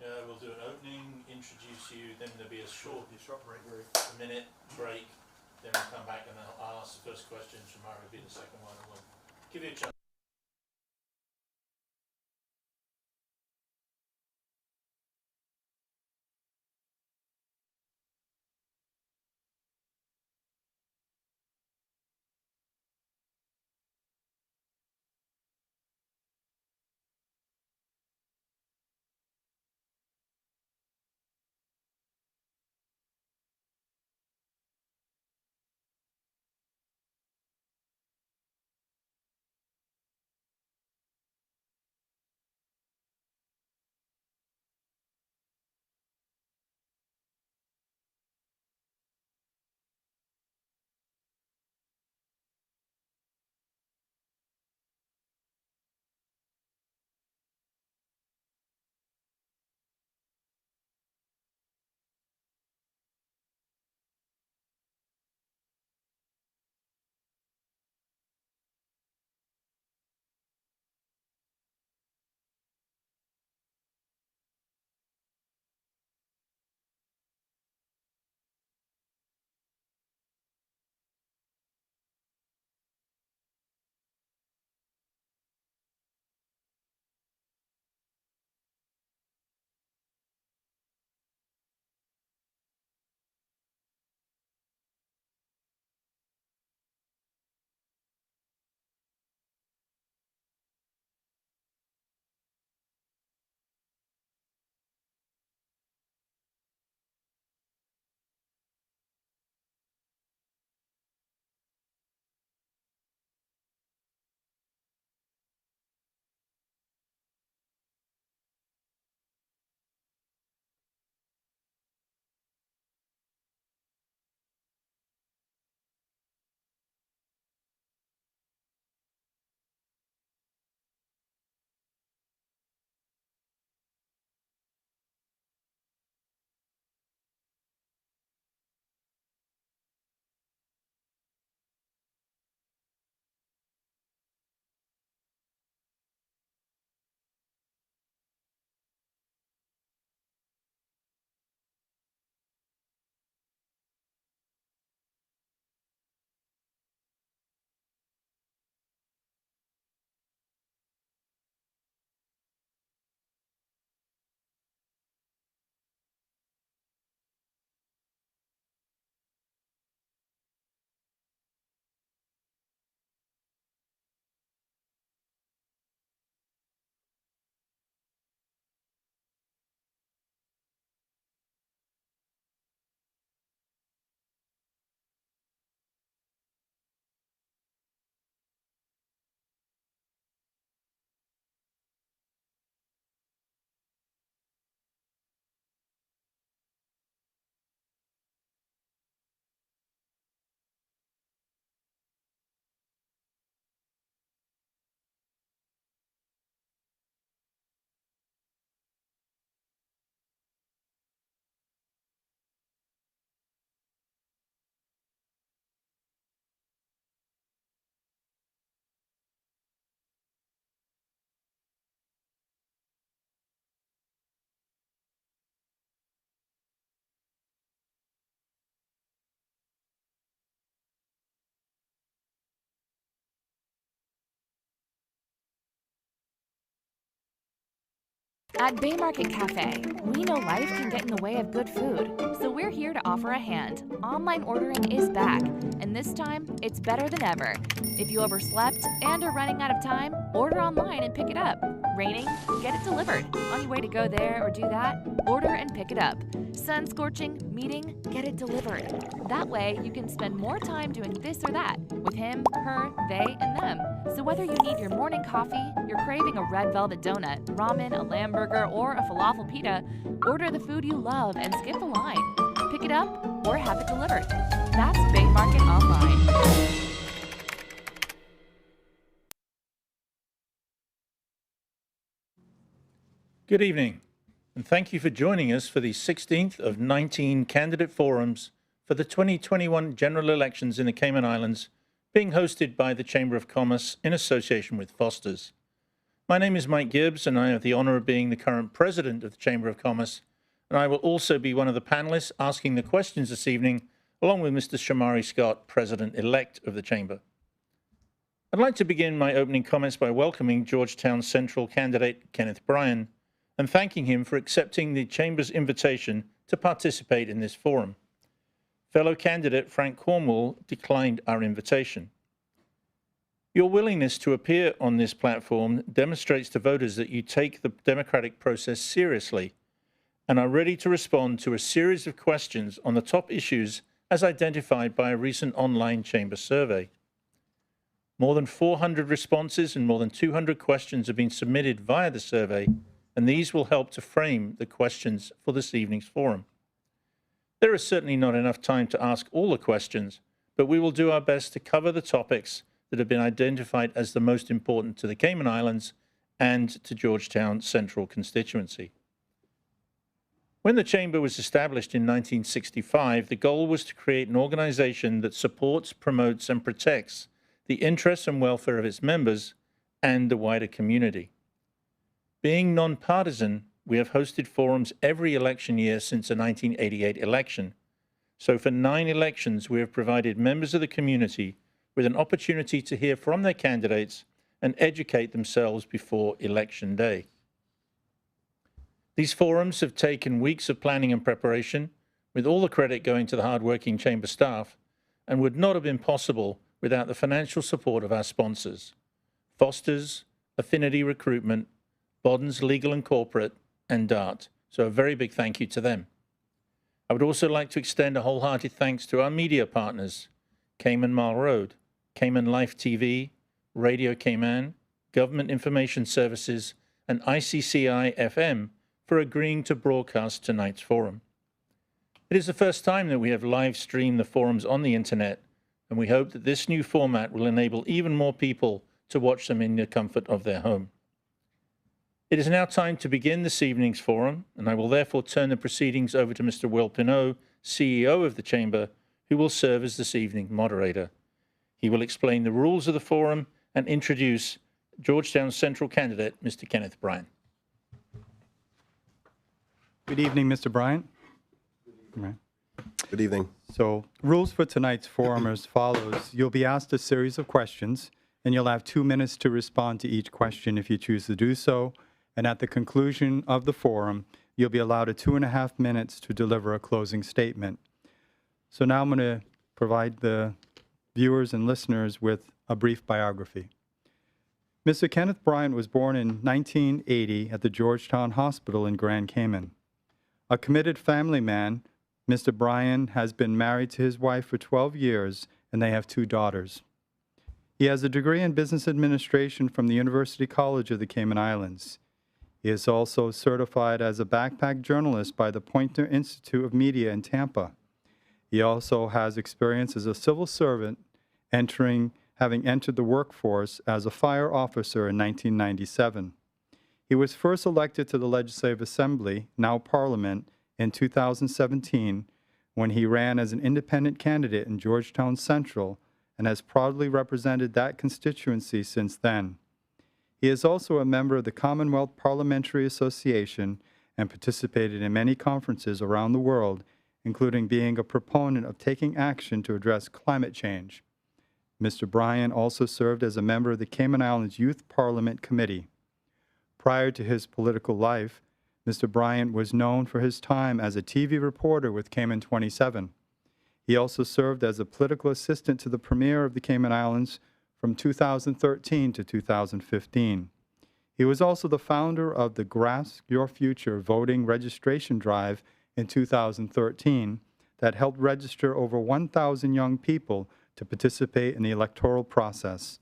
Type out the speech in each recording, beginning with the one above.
We'll do an opening, introduce you, then there'll be a short break. minute break, then we'll come back and I'll ask the first question, Shamara will be the second one, and we'll give you a chance. At Bay Market Cafe, we know life can get in the way of good food, so we're here to offer a hand. Online ordering is back, and this time, it's better than ever. If you overslept and are running out of time, order online and pick it up. Raining? Get it delivered. On your way to go there or do that, order and pick it up. Sun scorching? Meeting? Get it delivered. That way, you can spend more time doing this or that with him, her, they, and them. So whether you need your morning coffee, you're craving a red velvet donut, ramen, a lamb burger, or a falafel pita, order the food you love and skip the line. Pick it up or have it delivered. That's Bay Market Online. Good evening, and thank you for joining us for the 16th of 19 candidate forums for the 2021 general elections in the Cayman Islands, being hosted by the Chamber of Commerce in association with Foster's. My name is Mike Gibbs, and I have the honor of being the current president of the Chamber of Commerce, and I will also be one of the panelists asking the questions this evening, along with Mr. Shamari Scott, president-elect of the Chamber. I'd like to begin my opening comments by welcoming Georgetown Central candidate Kenneth Bryan and thanking him for accepting the Chamber's invitation to participate in this forum. Fellow candidate Frank Cornwall declined our invitation. Your willingness to appear on this platform demonstrates to voters that you take the democratic process seriously and are ready to respond to a series of questions on the top issues as identified by a recent online Chamber survey. More than 400 responses and more than 200 questions have been submitted via the survey, and these will help to frame the questions for this evening's forum. There is certainly not enough time to ask all the questions, but we will do our best to cover the topics that have been identified as the most important to the Cayman Islands and to Georgetown Central constituency. When the Chamber was established in 1965, the goal was to create an organization that supports, promotes, and protects the interests and welfare of its members and the wider community. Being nonpartisan, we have hosted forums every election year since the 1988 election. So for 9 elections, we have provided members of the community with an opportunity to hear from their candidates and educate themselves before Election Day. These forums have taken weeks of planning and preparation, with all the credit going to the hard-working Chamber staff, and would not have been possible without the financial support of our sponsors, Foster's, Affinity Recruitment, Bodden's Legal and Corporate, and DART. So a very big thank you to them. I would also like to extend a wholehearted thanks to our media partners, Cayman Mile Road, Cayman Life TV, Radio Cayman, Government Information Services, and ICCI-FM for agreeing to broadcast tonight's forum. It is the first time that we have live streamed the forums on the internet, and we hope that this new format will enable even more people to watch them in the comfort of their home. It is now time to begin this evening's forum, and I will therefore turn the proceedings over to Mr. Will Pinot, CEO of the Chamber, who will serve as this evening's moderator. He will explain the rules of the forum and introduce Georgetown Central candidate, Mr. Kenneth Bryan. Good evening, Mr. Bryan. Good evening. So, rules for tonight's forum are as follows. You'll be asked a series of questions, and you'll have 2 minutes to respond to each question if you choose to do so. And at the conclusion of the forum, you'll be allowed 2.5 minutes to deliver a closing statement. So now I'm going to provide the viewers and listeners with a brief biography. Mr. Kenneth Bryan was born in 1980 at the Georgetown Hospital in Grand Cayman. A committed family man, Mr. Bryan has been married to his wife for 12 years, and they have 2 daughters. He has a degree in business administration from the University College of the Cayman Islands. He is also certified as a backpack journalist by the Poynter Institute of Media in Tampa. He also has experience as a civil servant, having entered the workforce as a fire officer in 1997. He was first elected to the Legislative Assembly, now Parliament, in 2017 when he ran as an independent candidate in Georgetown Central and has proudly represented that constituency since then. He is also a member of the Commonwealth Parliamentary Association and participated in many conferences around the world, including being a proponent of taking action to address climate change. Mr. Bryan also served as a member of the Cayman Islands Youth Parliament Committee. Prior to his political life, Mr. Bryan was known for his time as a TV reporter with Cayman 27. He also served as a political assistant to the Premier of the Cayman Islands from 2013 to 2015. He was also the founder of the Grasp Your Future voting registration drive in 2013 that helped register over 1,000 young people to participate in the electoral process.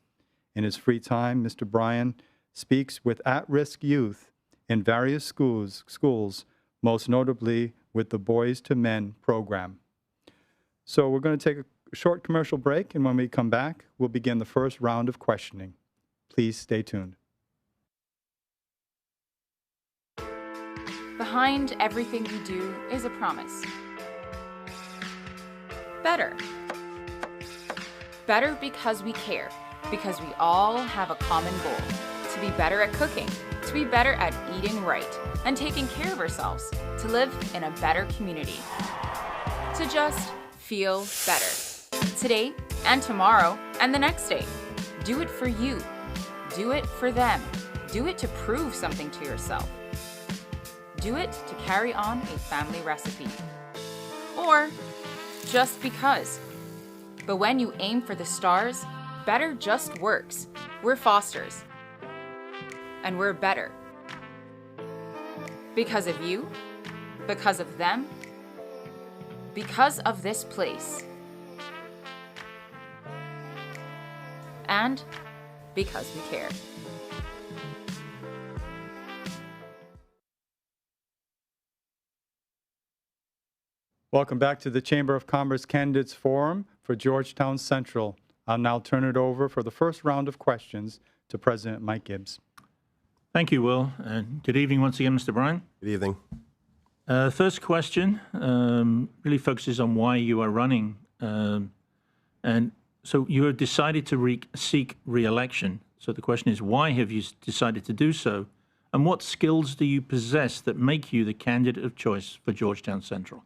In his free time, Mr. Bryan speaks with at-risk youth in various schools, most notably with the Boys to Men program. So we're going to take a short commercial break, and when we come back, we'll begin the first round of questioning. Please stay tuned. Behind everything we do is a promise. Better. Better because we care, because we all have a common goal, to be better at cooking, to be better at eating right and taking care of ourselves, to live in a better community, to just feel better. Today and tomorrow and the next day. Do it for you. Do it for them. Do it to prove something to yourself. Do it to carry on a family recipe. Or just because. But when you aim for the stars, better just works. We're Fosters. And we're better. Because of you, because of them, because of this place. And because we care. Welcome back to the Chamber of Commerce Candidates Forum for Georgetown Central. I'll now turn it over for the first round of questions to President Mike Gibbs. Thank you, Will, and good evening once again, Mr. Bryan. Good evening. First question really focuses on why you are running. And so you have decided to seek re-election. So the question is, why have you decided to do so? And what skills do you possess that make you the candidate of choice for Georgetown Central?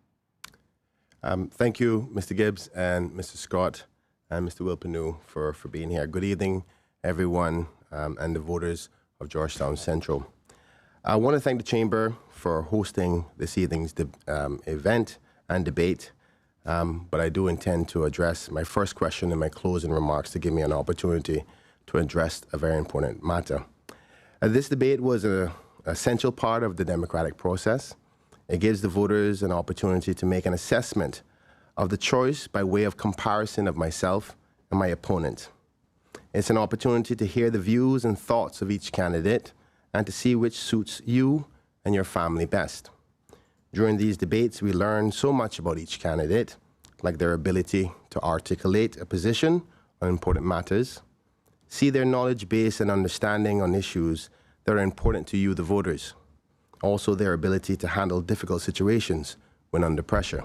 Thank you, Mr. Gibbs and Mr. Scott and Mr. Wilpenu for being here. Good evening, everyone, and the voters of Georgetown Central. I want to thank the Chamber for hosting this evening's event and debate, but I do intend to address my first question in my closing remarks to give me an opportunity to address a very important matter. This debate was an essential part of the democratic process. It gives the voters an opportunity to make an assessment of the choice by way of comparison of myself and my opponent. It's an opportunity to hear the views and thoughts of each candidate and to see which suits you and your family best. During these debates, we learn so much about each candidate, like their ability to articulate a position on important matters, see their knowledge base and understanding on issues that are important to you, the voters, also their ability to handle difficult situations when under pressure.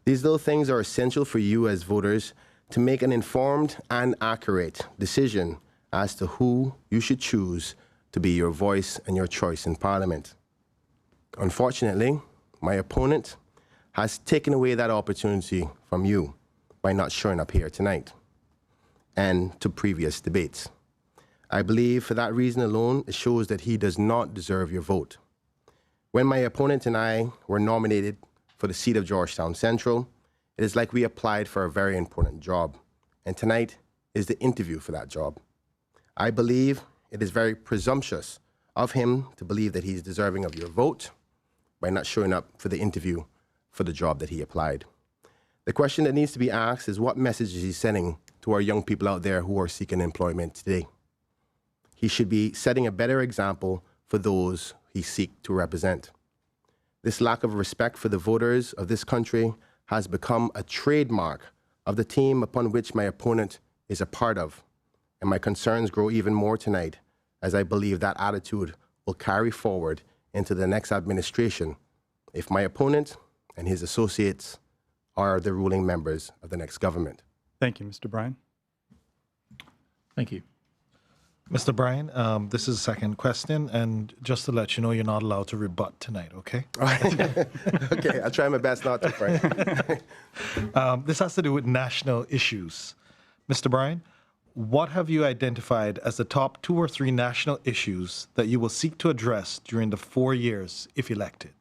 These little things are essential for you as voters to make an informed and accurate decision as to who you should choose to be your voice and your choice in Parliament. Unfortunately, my opponent has taken away that opportunity from you by not showing up here tonight and to previous debates. I believe for that reason alone, it shows that he does not deserve your vote. When my opponent and I were nominated for the seat of Georgetown Central, it is like we applied for a very important job, and tonight is the interview for that job. I believe it is very presumptuous of him to believe that he's deserving of your vote by not showing up for the interview for the job that he applied. The question that needs to be asked is, what message is he sending to our young people out there who are seeking employment today? He should be setting a better example for those he seeks to represent. This lack of respect for the voters of this country has become a trademark of the team upon which my opponent is a part of. And my concerns grow even more tonight, as I believe that attitude will carry forward into the next administration if my opponent and his associates are the ruling members of the next government. Thank you, Mr. Bryan. Thank you. Mr. Bryan, this is the second question, and just to let you know, you're not allowed to rebut tonight, okay? Okay, I'll try my best not to, Frank. This has to do with national issues. Mr. Bryan, what have you identified as the top 2 or 3 national issues that you will seek to address during the 4 years if elected?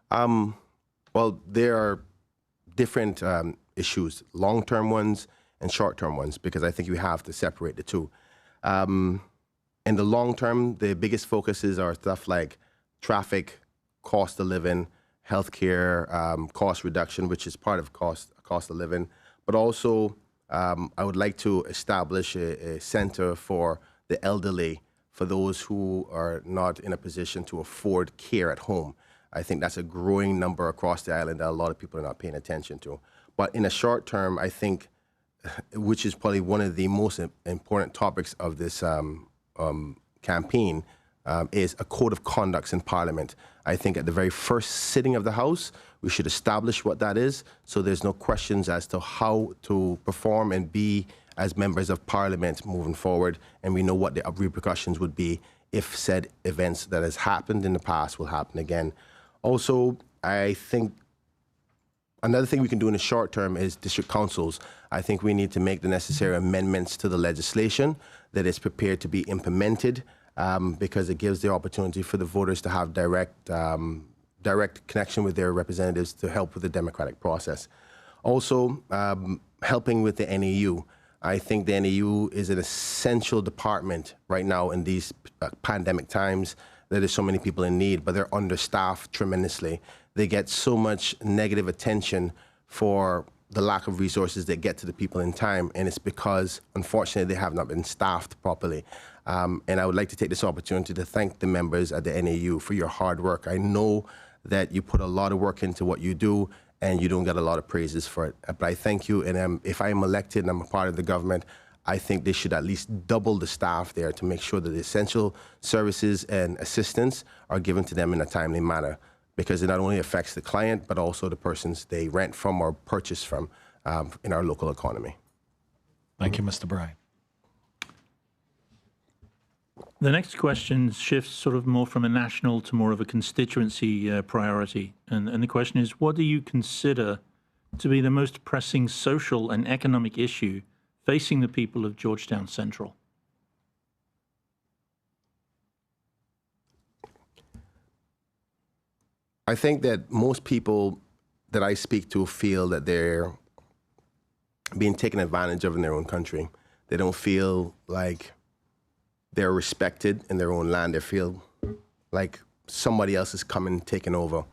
Well, there are different issues, long-term ones and short-term ones, because I think you have to separate the two. In the long term, the biggest focuses are stuff like traffic, cost of living, healthcare, cost reduction, which is part of cost of living, but also I would like to establish a center for the elderly, for those who are not in a position to afford care at home. I think that's a growing number across the island that a lot of people are not paying attention to. But in the short term, I think, which is probably one of the most important topics of this campaign, is a code of conduct in Parliament. I think at the very first sitting of the House, we should establish what that is, so there's no questions as to how to perform and be as members of parliament moving forward, and we know what the repercussions would be if said events that has happened in the past will happen again. Also, I think another thing we can do in the short term is district councils. I think we need to make the necessary amendments to the legislation that is prepared to be implemented, because it gives the opportunity for the voters to have direct connection with their representatives to help with the democratic process. Also, helping with the NAU. I think the NAU is an essential department right now in these pandemic times. There's so many people in need, but they're understaffed tremendously. They get so much negative attention for the lack of resources that get to the people in time, and it's because, unfortunately, they have not been staffed properly. And I would like to take this opportunity to thank the members at the NAU for your hard work. I know that you put a lot of work into what you do, and you don't get a lot of praises for it. But I thank you, and if I am elected and I'm a part of the government, I think they should at least double the staff there to make sure that the essential services and assistance are given to them in a timely manner, because it not only affects the client, but also the persons they rent from or purchase from in our local economy. Thank you, Mr. Bryan. The next question shifts sort of more from a national to more of a constituency priority. And the question is, what do you consider to be the most pressing social and economic issue facing the people of Georgetown Central? I think that most people that I speak to feel that they're being taken advantage of in their own country. They don't feel like they're respected in their own land. They feel like somebody else is coming, taking over.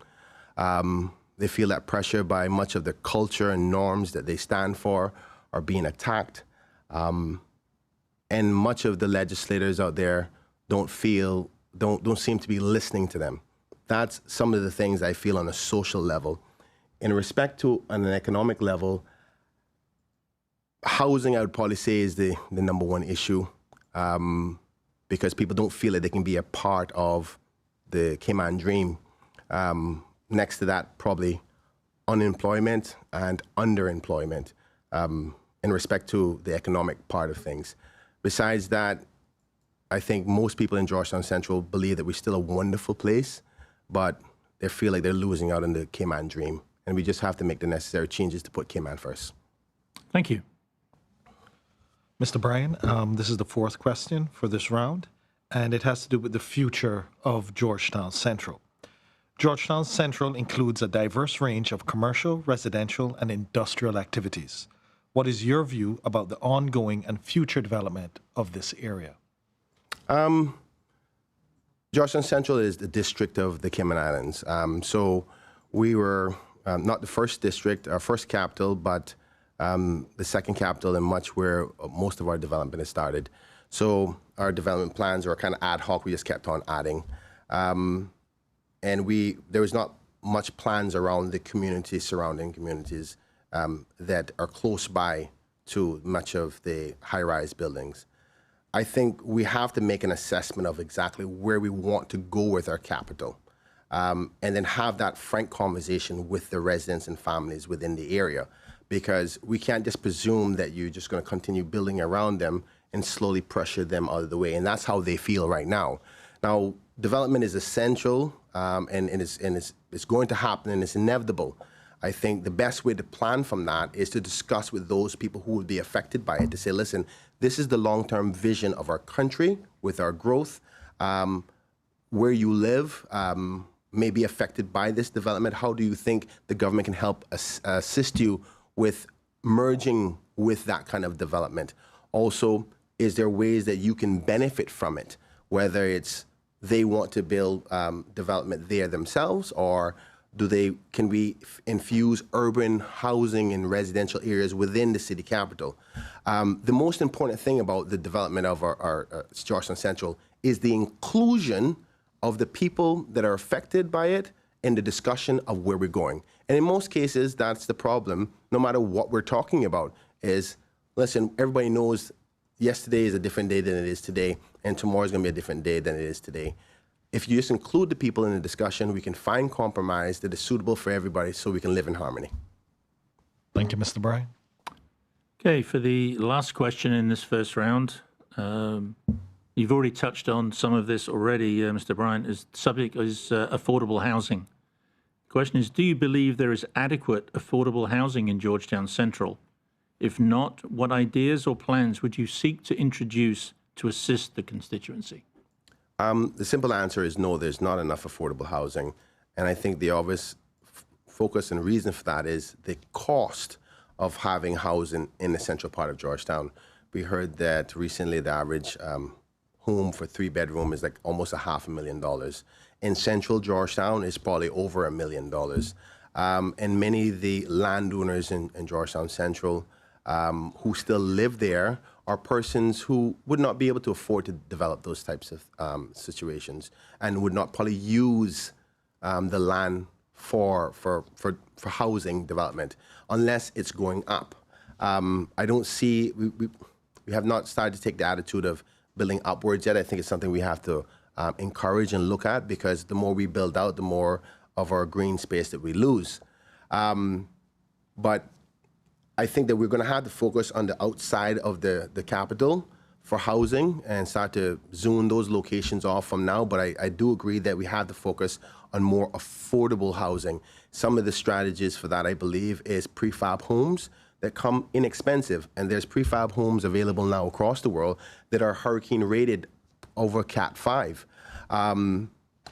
They feel that pressure by much of the culture and norms that they stand for are being attacked. And much of the legislators out there don't seem to be listening to them. That's some of the things I feel on a social level. In respect to on an economic level, housing, I would probably say, is the number one issue, because people don't feel that they can be a part of the Cayman dream. Next to that, probably unemployment and underemployment in respect to the economic part of things. Besides that, I think most people in Georgetown Central believe that we're still a wonderful place, but they feel like they're losing out on the Cayman dream. And we just have to make the necessary changes to put Cayman first. Thank you. Mr. Bryan, this is the fourth question for this round, and it has to do with the future of Georgetown Central. Georgetown Central includes a diverse range of commercial, residential, and industrial activities. What is your view about the ongoing and future development of this area? Georgetown Central is the district of the Cayman Islands. So we were not the first district, our first capital, but the second capital in much where most of our development has started. So our development plans are kind of ad hoc. We just kept on adding. And there was not much plans around the community, surrounding communities that are close by to much of the high-rise buildings. I think we have to make an assessment of exactly where we want to go with our capital, and then have that frank conversation with the residents and families within the area, because we can't just presume that you're just going to continue building around them and slowly pressure them out of the way. And that's how they feel right now. Now, development is essential, and it's going to happen, and it's inevitable. I think the best way to plan from that is to discuss with those people who will be affected by it, to say, listen, this is the long-term vision of our country with our growth. Where you live may be affected by this development. How do you think the government can help assist you with merging with that kind of development? Also, is there ways that you can benefit from it, whether it's they want to build development there themselves, or can we infuse urban housing in residential areas within the city capital? The most important thing about the development of our Georgetown Central is the inclusion of the people that are affected by it in the discussion of where we're going. And in most cases, that's the problem, no matter what we're talking about, is, listen, everybody knows yesterday is a different day than it is today, and tomorrow is going to be a different day than it is today. If you just include the people in the discussion, we can find compromise that is suitable for everybody so we can live in harmony. Thank you, Mr. Bryan. Okay, for the last question in this first round, you've already touched on some of this already, Mr. Bryan. The subject is affordable housing. The question is, do you believe there is adequate affordable housing in Georgetown Central? If not, what ideas or plans would you seek to introduce to assist the constituency? The simple answer is no, there's not enough affordable housing. And I think the obvious focus and reason for that is the cost of having housing in the central part of Georgetown. We heard that recently the average home for 3-bedroom is like almost $500,000. In central Georgetown, it's probably over $1 million. And many of the landowners in Georgetown Central who still live there are persons who would not be able to afford to develop those types of situations and would not probably use the land for housing development unless it's going up. I don't see, we have not started to take the attitude of building upwards yet. I think it's something we have to encourage and look at, because the more we build out, the more of our green space that we lose. But I think that we're going to have to focus on the outside of the capital for housing and start to zone those locations off from now. But I do agree that we have to focus on more affordable housing. Some of the strategies for that, I believe, is prefab homes that come inexpensive. And there's prefab homes available now across the world that are hurricane rated over Cat 5.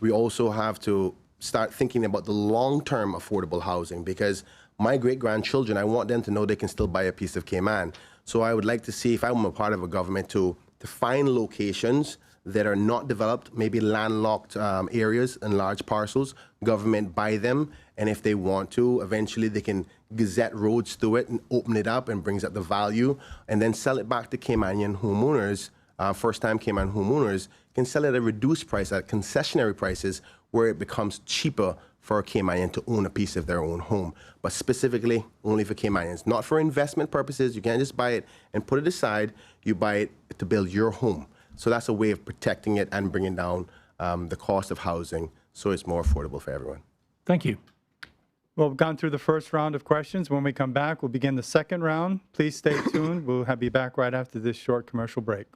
We also have to start thinking about the long-term affordable housing, because my great-grandchildren, I want them to know they can still buy a piece of Cayman. So I would like to see, if I'm a part of a government, to find locations that are not developed, maybe landlocked areas and large parcels, government buy them, and if they want to, eventually they can gazette roads through it and open it up and brings up the value, and then sell it back to Caymanian homeowners. First-time Cayman homeowners can sell it at a reduced price, at concessionary prices, where it becomes cheaper for a Caymanian to own a piece of their own home, but specifically only for Caymanians, not for investment purposes. You can't just buy it and put it aside. You buy it to build your home. So that's a way of protecting it and bringing down the cost of housing so it's more affordable for everyone. Thank you. Well, we've gone through the first round of questions. When we come back, we'll begin the second round. Please stay tuned. We'll be back right after this short commercial break.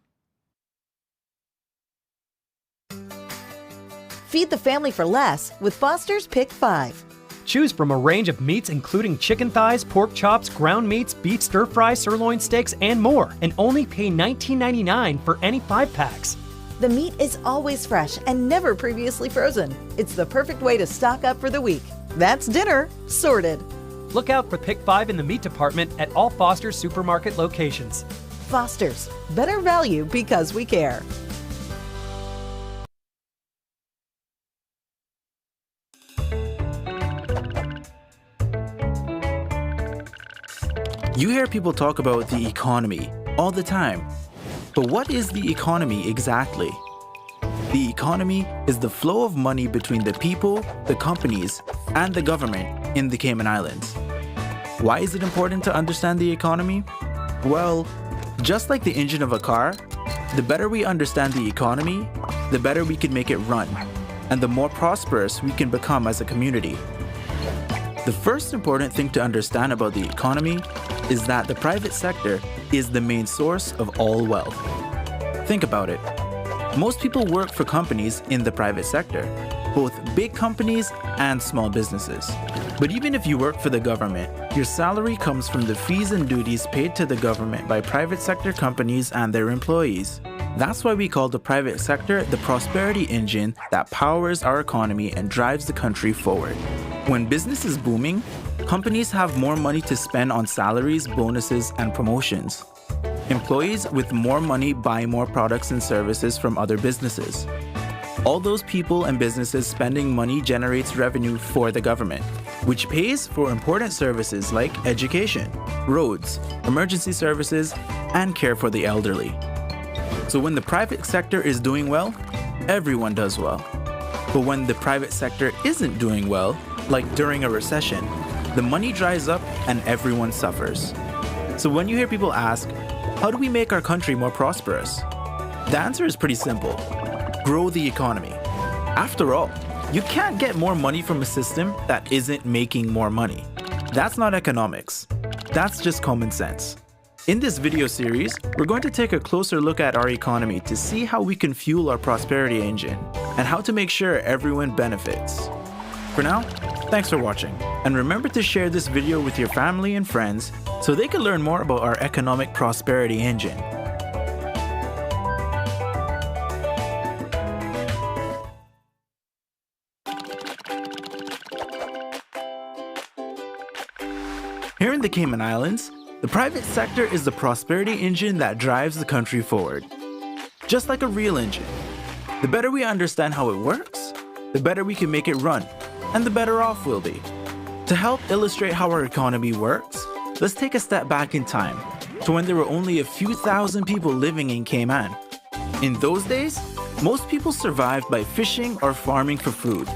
Feed the family for less with Foster's Pick 5. Choose from a range of meats including chicken thighs, pork chops, ground meats, beef stir-fry, sirloin steaks, and more, and only pay $19.99 for any 5-packs. The meat is always fresh and never previously frozen. It's the perfect way to stock up for the week. That's dinner sorted. Look out for Pick 5 in the meat department at all Foster's supermarket locations. Foster's, better value because we care. You hear people talk about the economy all the time. But what is the economy exactly? The economy is the flow of money between the people, the companies, and the government in the Cayman Islands. Why is it important to understand the economy? Well, just like the engine of a car, the better we understand the economy, the better we can make it run, and the more prosperous we can become as a community. The first important thing to understand about the economy is that the private sector is the main source of all wealth. Think about it. Most people work for companies in the private sector, both big companies and small businesses. But even if you work for the government, your salary comes from the fees and duties paid to the government by private sector companies and their employees. That's why we call the private sector the prosperity engine that powers our economy and drives the country forward. When business is booming, companies have more money to spend on salaries, bonuses, and promotions. Employees with more money buy more products and services from other businesses. All those people and businesses spending money generates revenue for the government, which pays for important services like education, roads, emergency services, and care for the elderly. So when the private sector is doing well, everyone does well. But when the private sector isn't doing well, like during a recession, the money dries up and everyone suffers. So when you hear people ask, how do we make our country more prosperous? The answer is pretty simple. Grow the economy. After all, you can't get more money from a system that isn't making more money. That's not economics. That's just common sense. In this video series, we're going to take a closer look at our economy to see how we can fuel our prosperity engine and how to make sure everyone benefits. For now, thanks for watching, and remember to share this video with your family and friends so they can learn more about our economic prosperity engine. Here in the Cayman Islands, the private sector is the prosperity engine that drives the country forward. Just like a real engine, the better we understand how it works, the better we can make it run, and the better off we'll be. To help illustrate how our economy works, let's take a step back in time to when there were only a few thousand people living in Cayman. In those days, most people survived by fishing or farming for food.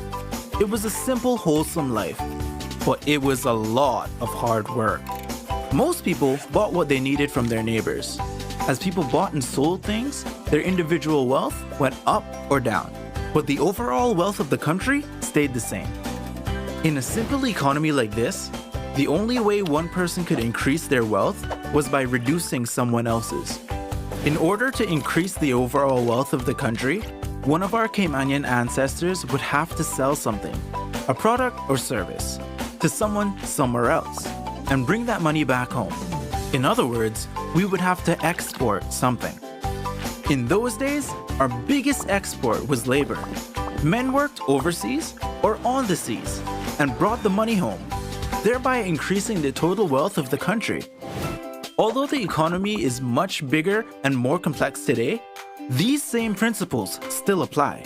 It was a simple, wholesome life, but it was a lot of hard work. Most people bought what they needed from their neighbors. As people bought and sold things, their individual wealth went up or down, but the overall wealth of the country stayed the same. In a simple economy like this, the only way one person could increase their wealth was by reducing someone else's. In order to increase the overall wealth of the country, one of our Caymanian ancestors would have to sell something, a product or service, to someone somewhere else, and bring that money back home. In other words, we would have to export something. In those days, our biggest export was labor. Men worked overseas or on the seas and brought the money home, thereby increasing the total wealth of the country. Although the economy is much bigger and more complex today, these same principles still apply.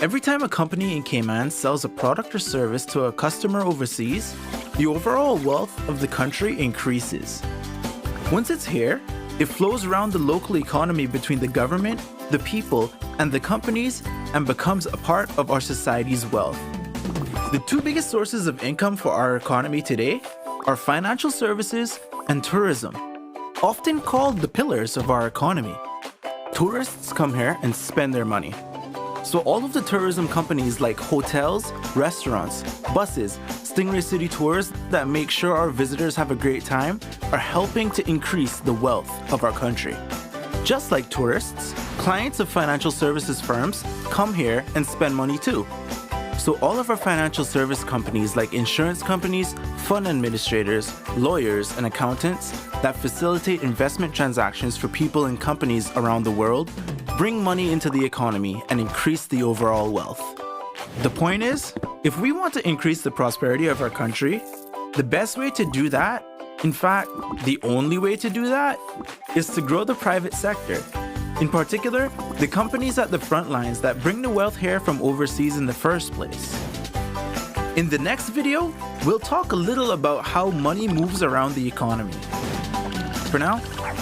Every time a company in Cayman sells a product or service to a customer overseas, the overall wealth of the country increases. Once it's here, it flows around the local economy between the government, the people, and the companies and becomes a part of our society's wealth. The two biggest sources of income for our economy today are financial services and tourism, often called the pillars of our economy. Tourists come here and spend their money. So all of the tourism companies like hotels, restaurants, buses, Stingray City Tours that make sure our visitors have a great time are helping to increase the wealth of our country. Just like tourists, clients of financial services firms come here and spend money too. So all of our financial service companies like insurance companies, fund administrators, lawyers, and accountants that facilitate investment transactions for people and companies around the world bring money into the economy and increase the overall wealth. The point is, if we want to increase the prosperity of our country, the best way to do that, in fact, the only way to do that, is to grow the private sector. In particular, the companies at the front lines that bring the wealth here from overseas in the first place. In the next video, we'll talk a little about how money moves around the economy. For now,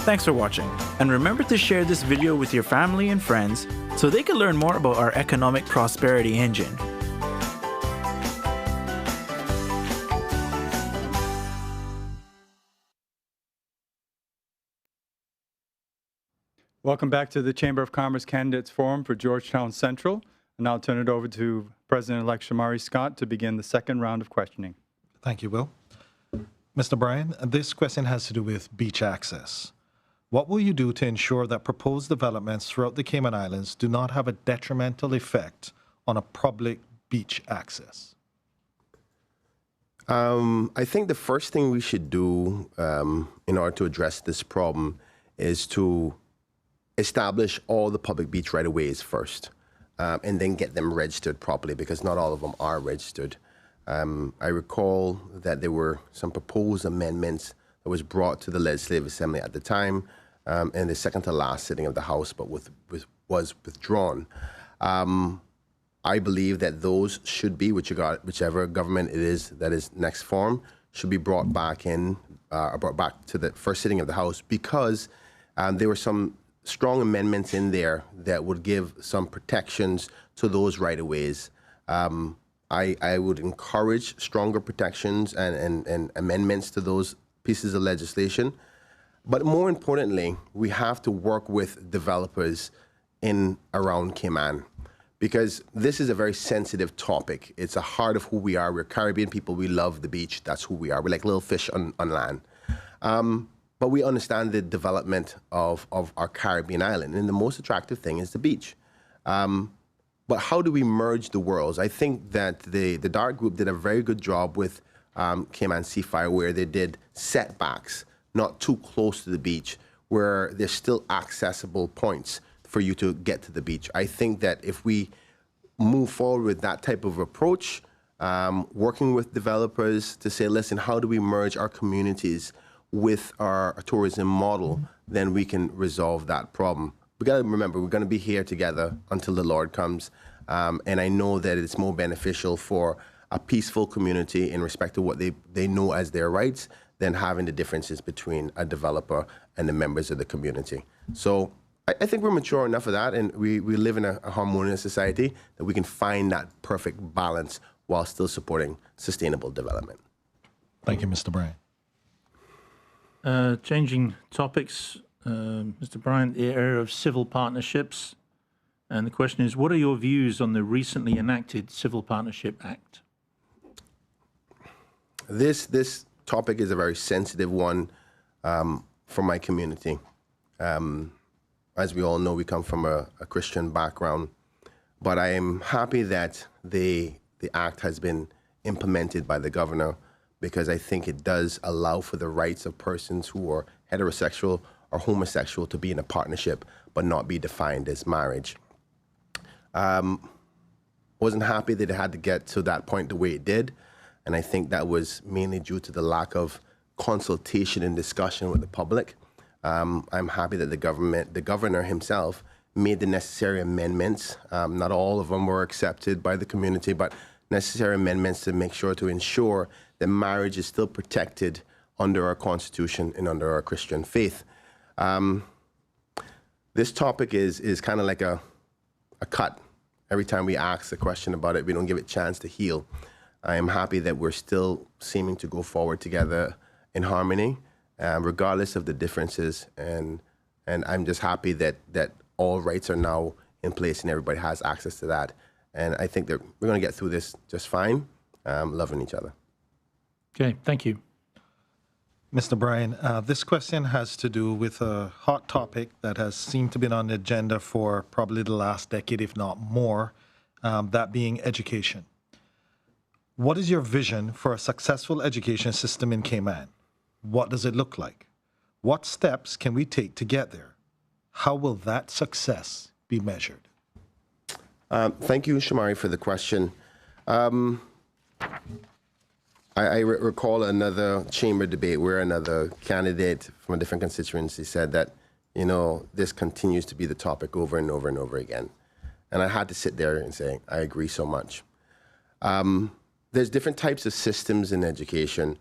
thanks for watching, and remember to share this video with your family and friends so they can learn more about our economic prosperity engine. Welcome back to the Chamber of Commerce Candidates Forum for Georgetown Central. And I'll turn it over to President-elect Shamari Scott to begin the second round of questioning. Thank you, Will. Mr. Bryan, this question has to do with beach access. What will you do to ensure that proposed developments throughout the Cayman Islands do not have a detrimental effect on a public beach access? I think the first thing we should do in order to address this problem is to establish all the public beach right-of-ways first, and then get them registered properly, because not all of them are registered. I recall that there were some proposed amendments that was brought to the Legislative Assembly at the time, in the second to last sitting of the House, but was withdrawn. I believe that those should be, whichever government it is that is next form, should be brought back to the first sitting of the House, because there were some strong amendments in there that would give some protections to those right-of-ways. I would encourage stronger protections and amendments to those pieces of legislation. But more importantly, we have to work with developers around Cayman, because this is a very sensitive topic. It's a heart of who we are. We're Caribbean people. We love the beach. That's who we are. We're like little fish on land. but we understand the development of our Caribbean island, and the most attractive thing is the beach. But how do we merge the worlds? I think that the DART group did a very good job with Cayman Seafire, where they did setbacks, not too close to the beach, where there's still accessible points for you to get to the beach. I think that if we move forward with that type of approach, working with developers to say, listen, how do we merge our communities with our tourism model, then we can resolve that problem. We got to remember, we're going to be here together until the Lord comes. And I know that it's more beneficial for a peaceful community in respect to what they know as their rights than having the differences between a developer and the members of the community. So I think we're mature enough of that, and we live in a harmonious society that we can find that perfect balance while still supporting sustainable development. Thank you, Mr. Bryan. Changing topics, Mr. Bryan, the area of civil partnerships. And the question is, what are your views on the recently enacted Civil Partnership Act? This topic is a very sensitive one for my community. As we all know, we come from a Christian background, but I am happy that the act has been implemented by the governor, because I think it does allow for the rights of persons who are heterosexual or homosexual to be in a partnership but not be defined as marriage. Wasn't happy that it had to get to that point the way it did, and I think that was mainly due to the lack of consultation and discussion with the public. I'm happy that the governor himself made the necessary amendments. Not all of them were accepted by the community, but necessary amendments to make sure to ensure that marriage is still protected under our Constitution and under our Christian faith. This topic is kind of like a cut. Every time we ask a question about it, we don't give it a chance to heal. I am happy that we're still seeming to go forward together in harmony, regardless of the differences. And I'm just happy that all rights are now in place and everybody has access to that. And I think that we're going to get through this just fine, loving each other. Okay, thank you. Mr. Bryan, this question has to do with a hot topic that has seemed to be on the agenda for probably the last decade, if not more, that being education. What is your vision for a successful education system in Cayman? What does it look like? What steps can we take to get there? How will that success be measured? Thank you, Shamari, for the question. I recall another chamber debate where another candidate from a different constituency said that, this continues to be the topic over and over and over again. And I had to sit there and say, I agree so much. There's different types of systems in education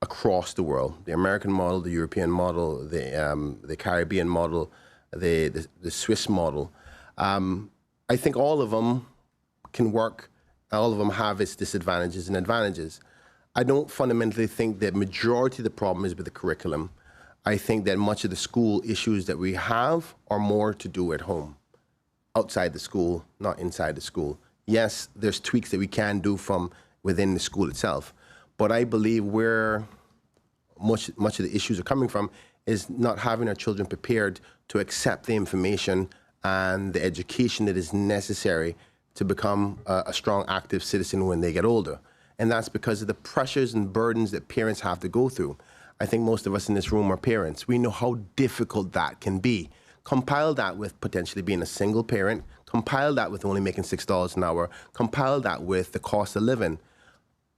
across the world. The American model, the European model, the Caribbean model, the Swiss model. I think all of them can work. All of them have its disadvantages and advantages. I don't fundamentally think that majority of the problem is with the curriculum. I think that much of the school issues that we have are more to do at home, outside the school, not inside the school. Yes, there's tweaks that we can do from within the school itself, but I believe where much of the issues are coming from is not having our children prepared to accept the information and the education that is necessary to become a strong, active citizen when they get older. And that's because of the pressures and burdens that parents have to go through. I think most of us in this room are parents. We know how difficult that can be. Compile that with potentially being a single parent, compile that with only making $6 an hour, compile that with the cost of living.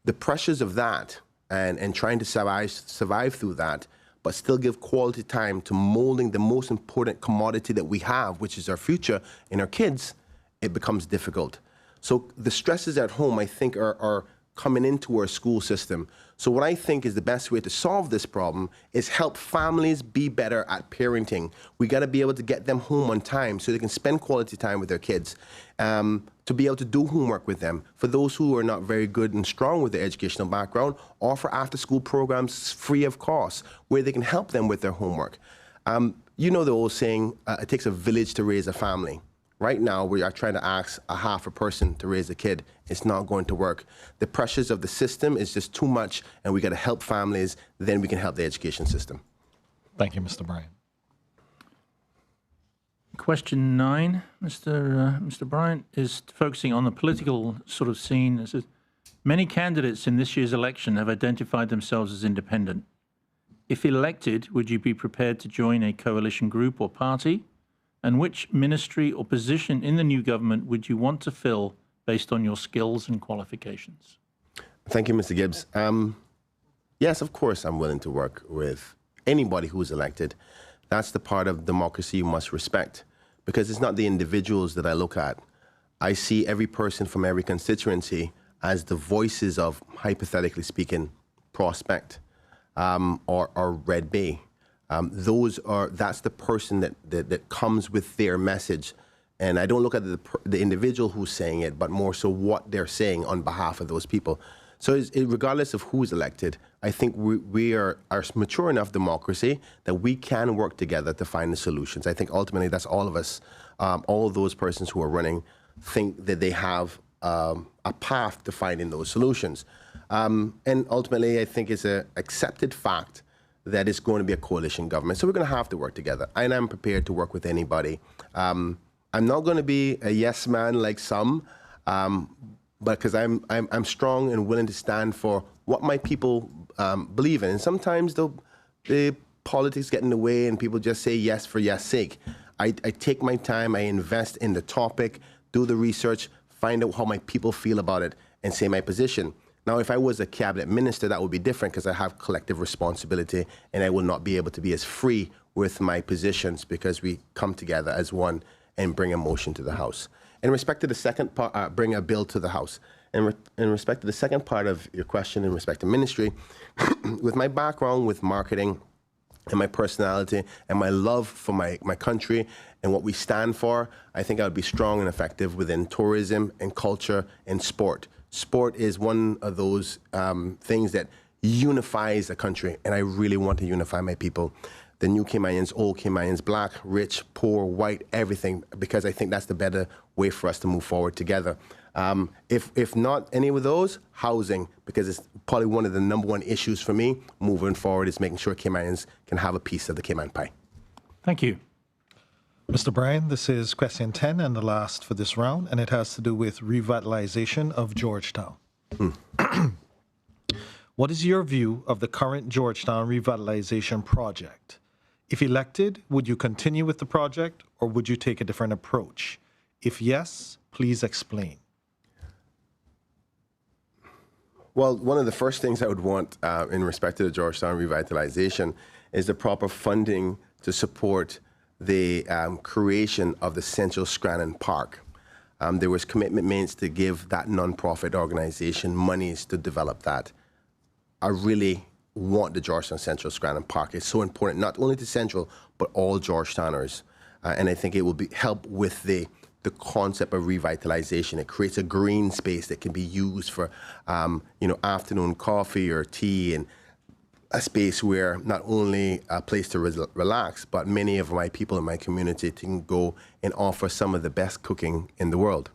The pressures of that and trying to survive through that, but still give quality time to molding the most important commodity that we have, which is our future and our kids, it becomes difficult. So the stresses at home, I think, are coming into our school system. So what I think is the best way to solve this problem is help families be better at parenting. We got to be able to get them home on time so they can spend quality time with their kids, to be able to do homework with them. For those who are not very good and strong with their educational background, offer after-school programs free of cost where they can help them with their homework. You know the old saying, it takes a village to raise a family. Right now, we are trying to ask a half a person to raise a kid. It's not going to work. The pressures of the system is just too much, and we got to help families, then we can help the education system. Thank you, Mr. Bryan. Question 9, Mr. Bryan, is focusing on the political sort of scene. It says, many candidates in this year's election have identified themselves as independent. If elected, would you be prepared to join a coalition group or party? And which ministry or position in the new government would you want to fill based on your skills and qualifications? Thank you, Mr. Gibbs. Yes, of course, I'm willing to work with anybody who's elected. That's the part of democracy you must respect, because it's not the individuals that I look at. I see every person from every constituency as the voices of, hypothetically speaking, Prospect or Red Bay. That's the person that comes with their message. And I don't look at the individual who's saying it, but more so what they're saying on behalf of those people. So regardless of who's elected, I think we are mature enough democracy that we can work together to find the solutions. I think ultimately that's all of us, all of those persons who are running think that they have a path to finding those solutions. And ultimately, I think it's an accepted fact that it's going to be a coalition government. So we're going to have to work together. And I'm prepared to work with anybody. I'm not going to be a yes man like some, but because I'm strong and willing to stand for what my people believe in. And sometimes the politics get in the way and people just say yes for yes sake. I take my time, I invest in the topic, do the research, find out how my people feel about it, and say my position. Now, if I was a cabinet minister, that would be different because I have collective responsibility and I will not be able to be as free with my positions because we come together as one and bring a motion to the House. In respect to the second part, bring a bill to the House. In respect to the second part of your question, in respect to ministry, with my background with marketing and my personality and my love for my country and what we stand for, I think I would be strong and effective within tourism and culture and sport. Sport is one of those things that unifies a country, and I really want to unify my people. The new Caymanians, old Caymanians, black, rich, poor, white, everything, because I think that's the better way for us to move forward together. If not any of those, housing, because it's probably one of the #1 issues for me moving forward is making sure Caymanians can have a piece of the Cayman pie. Thank you. Mr. Bryan, this is question 10 and the last for this round, and it has to do with revitalization of Georgetown. What is your view of the current Georgetown revitalization project? If elected, would you continue with the project or would you take a different approach? If yes, please explain. Well, one of the first things I would want in respect to the Georgetown revitalization is the proper funding to support the creation of the Central Scranton Park. There was commitment made to give that nonprofit organization monies to develop that. I really want the Georgetown Central Scranton Park. It's so important, not only to Central, but all Georgetowners. And I think it will help with the concept of revitalization. It creates a green space that can be used for, afternoon coffee or tea, and a space where not only a place to relax, but many of my people in my community can go and offer some of the best cooking in the world.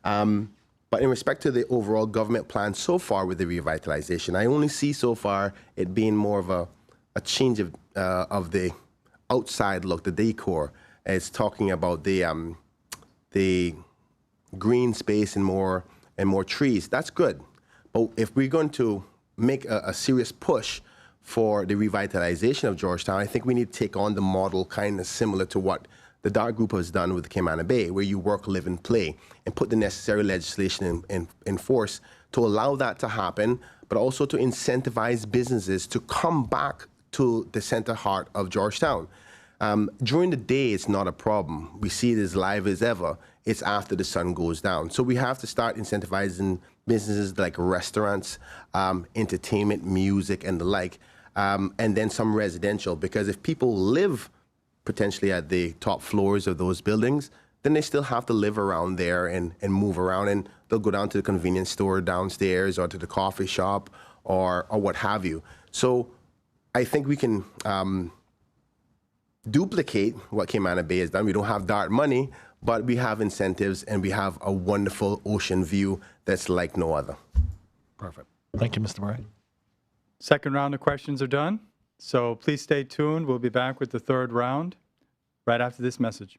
But in respect to the overall government plan so far with the revitalization, I only see so far it being more of a change of the outside look, the decor. It's talking about the green space and more trees. That's good. But if we're going to make a serious push for the revitalization of Georgetown, I think we need to take on the model kind of similar to what the Dark Group has done with the Cayman Bay, where you work, live, and play, and put the necessary legislation in force to allow that to happen, but also to incentivize businesses to come back to the center heart of Georgetown. During the day, it's not a problem. We see it as live as ever. It's after the sun goes down. So we have to start incentivizing businesses like restaurants, entertainment, music, and the like, and then some residential, because if people live potentially at the top floors of those buildings, then they still have to live around there and move around, and they'll go down to the convenience store downstairs or to the coffee shop or what have you. So I think we can duplicate what Cayman Bay has done. We don't have DART money, but we have incentives and we have a wonderful ocean view that's like no other. Perfect. Thank you, Mr. Bryan. Second round of questions are done. So please stay tuned. We'll be back with the third round right after this message.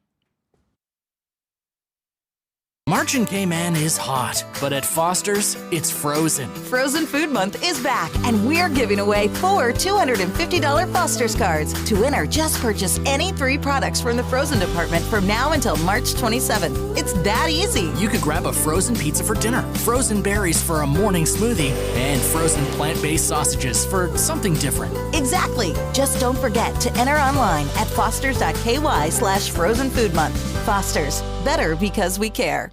March in Cayman is hot, but at Foster's, it's frozen. Frozen Food Month is back, and we're giving away 4 $250 Foster's cards. To enter, just purchase any 3 products from the frozen department from now until March 27th. It's that easy. You could grab a frozen pizza for dinner, frozen berries for a morning smoothie, and frozen plant-based sausages for something different. Exactly. Just don't forget to enter online at fosters.ky/frozen food month. Foster's, better because we care.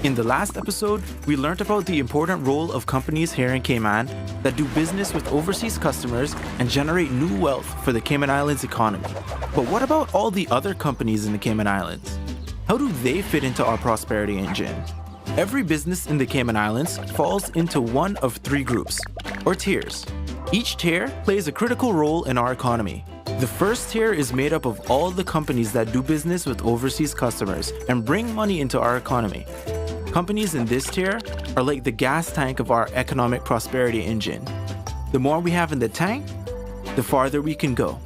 In the last episode, we learned about the important role of companies here in Cayman that do business with overseas customers and generate new wealth for the Cayman Islands economy. But what about all the other companies in the Cayman Islands? How do they fit into our prosperity engine? Every business in the Cayman Islands falls into one of 3 groups, or tiers. Each tier plays a critical role in our economy. The first tier is made up of all the companies that do business with overseas customers and bring money into our economy. Companies in this tier are like the gas tank of our economic prosperity engine. The more we have in the tank, the farther we can go.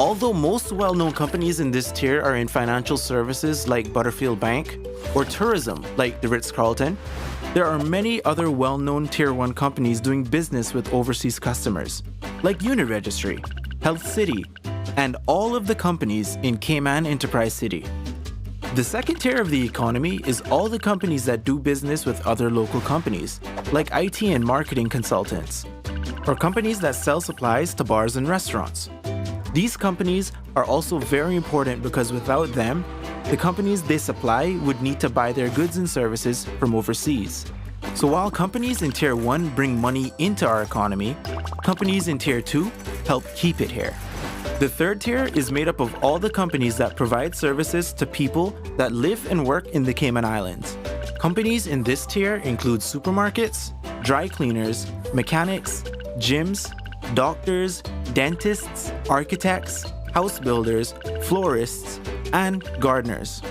Although most well-known companies in this tier are in financial services like Butterfield Bank or tourism like the Ritz-Carlton, there are many other well-known Tier 1 companies doing business with overseas customers like Uniregistry, Health City, and all of the companies in Cayman Enterprise City. The second tier of the economy is all the companies that do business with other local companies, like IT and marketing consultants, or companies that sell supplies to bars and restaurants. These companies are also very important because without them, the companies they supply would need to buy their goods and services from overseas. So while companies in Tier 1 bring money into our economy, companies in Tier 2 help keep it here. The third tier is made up of all the companies that provide services to people that live and work in the Cayman Islands. Companies in this tier include supermarkets, dry cleaners, mechanics, gyms, doctors, dentists, architects, house builders, florists, and gardeners.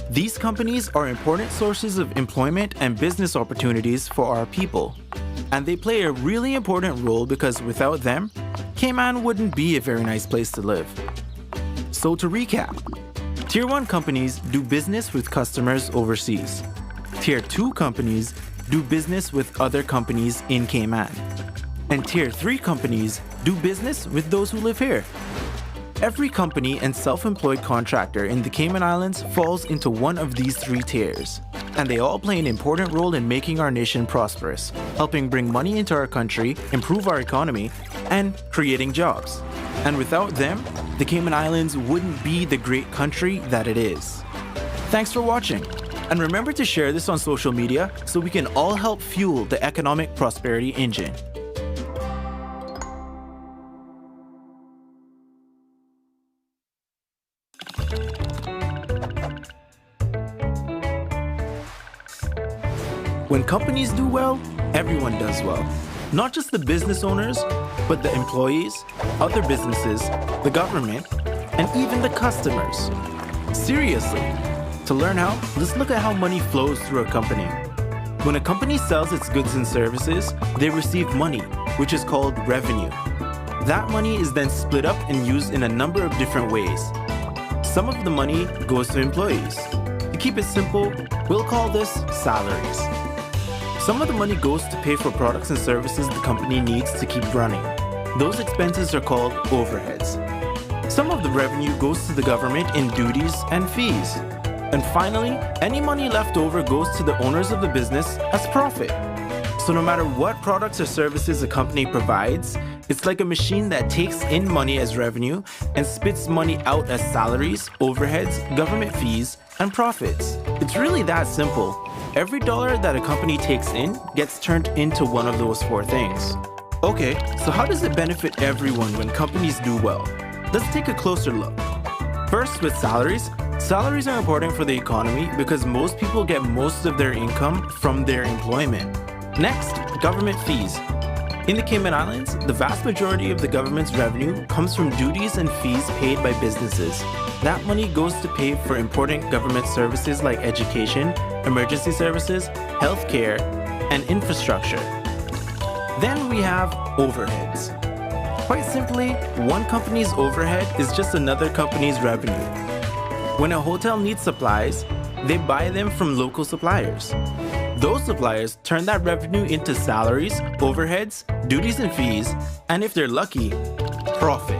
These companies are important sources of employment and business opportunities for our people. And they play a really important role because without them, Cayman wouldn't be a very nice place to live. So to recap, Tier 1 companies do business with customers overseas. Tier 2 companies do business with other companies in Cayman. And Tier 3 companies do business with those who live here. Every company and self-employed contractor in the Cayman Islands falls into one of these 3 tiers, and they all play an important role in making our nation prosperous, helping bring money into our country, improve our economy, and creating jobs. And without them, the Cayman Islands wouldn't be the great country that it is. Thanks for watching, and remember to share this on social media so we can all help fuel the economic prosperity engine. When companies do well, everyone does well. Not just the business owners, but the employees, other businesses, the government, and even the customers. Seriously. To learn how, let's look at how money flows through a company. When a company sells its goods and services, they receive money, which is called revenue. That money is then split up and used in a number of different ways. Some of the money goes to employees. To keep it simple, we'll call this salaries. Some of the money goes to pay for products and services the company needs to keep running. Those expenses are called overheads. Some of the revenue goes to the government in duties and fees. And finally, any money left over goes to the owners of the business as profit. So no matter what products or services a company provides, it's like a machine that takes in money as revenue and spits money out as salaries, overheads, government fees, and profits. It's really that simple. Every dollar that a company takes in gets turned into one of those 4 things. Okay, so how does it benefit everyone when companies do well? Let's take a closer look. First, with salaries. Salaries are important for the economy because most people get most of their income from their employment. Next, government fees. In the Cayman Islands, the vast majority of the government's revenue comes from duties and fees paid by businesses. That money goes to pay for important government services like education, emergency services, healthcare, and infrastructure. Then we have overheads. Quite simply, one company's overhead is just another company's revenue. When a hotel needs supplies, they buy them from local suppliers. Those suppliers turn that revenue into salaries, overheads, duties and fees, and if they're lucky, profit.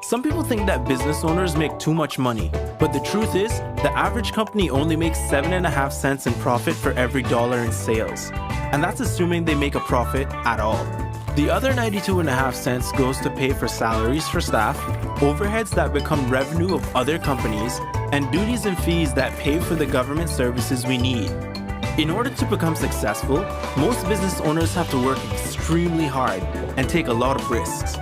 Some people think that business owners make too much money, but the truth is, the average company only makes 7.5 cents in profit for every dollar in sales. And that's assuming they make a profit at all. The other 92.5 cents goes to pay for salaries for staff, overheads that become revenue of other companies, and duties and fees that pay for the government services we need. In order to become successful, most business owners have to work extremely hard and take a lot of risks.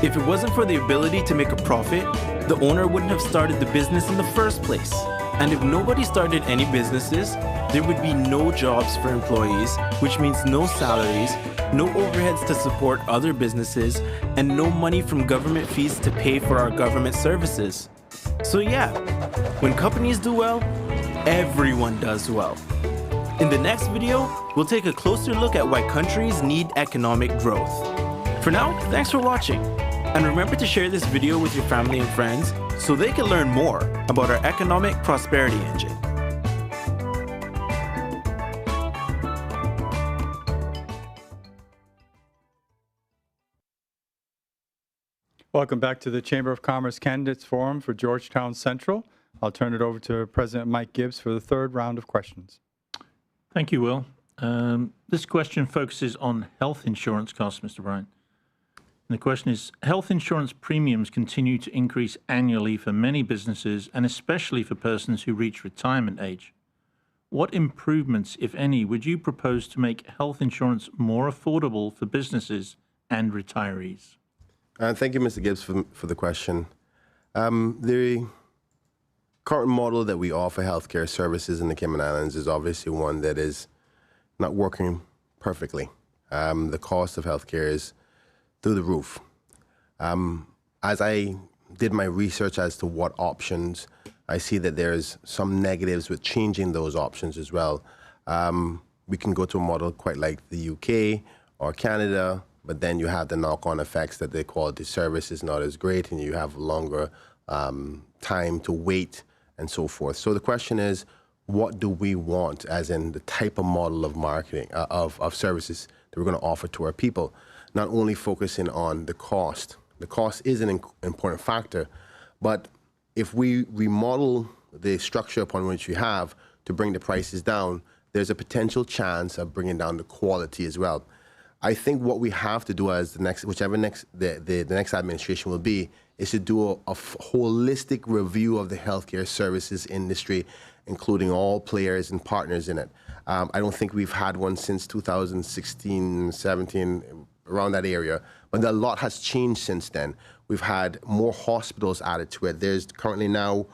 If it wasn't for the ability to make a profit, the owner wouldn't have started the business in the first place. And if nobody started any businesses, there would be no jobs for employees, which means no salaries, no overheads to support other businesses, and no money from government fees to pay for our government services. So yeah, when companies do well, everyone does well. In the next video, we'll take a closer look at why countries need economic growth. For now, thanks for watching. And remember to share this video with your family and friends so they can learn more about our economic prosperity engine. Welcome back to the Chamber of Commerce Candidates Forum for Georgetown Central. I'll turn it over to President Mike Gibbs for the third round of questions. Thank you, Will. This question focuses on health insurance costs, Mr. Bryan. And the question is, health insurance premiums continue to increase annually for many businesses and especially for persons who reach retirement age. What improvements, if any, would you propose to make health insurance more affordable for businesses and retirees? Thank you, Mr. Gibbs, for the question. The current model that we offer healthcare services in the Cayman Islands is obviously one that is not working perfectly. The cost of healthcare is through the roof. As I did my research as to what options, I see that there's some negatives with changing those options as well. We can go to a model quite like the UK or Canada, but then you have the knock-on effects that the quality service is not as great and you have longer time to wait and so forth. So the question is, what do we want, as in the type of model of marketing, of services that we're going to offer to our people? Not only focusing on the cost. The cost is an important factor, but if we remodel the structure upon which we have to bring the prices down, there's a potential chance of bringing down the quality as well. I think what we have to do as the next administration will be is to do a holistic review of the healthcare services industry, including all players and partners in it. I don't think we've had one since 2016, 17, around that area, but a lot has changed since then. We've had more hospitals added to it. There's currently now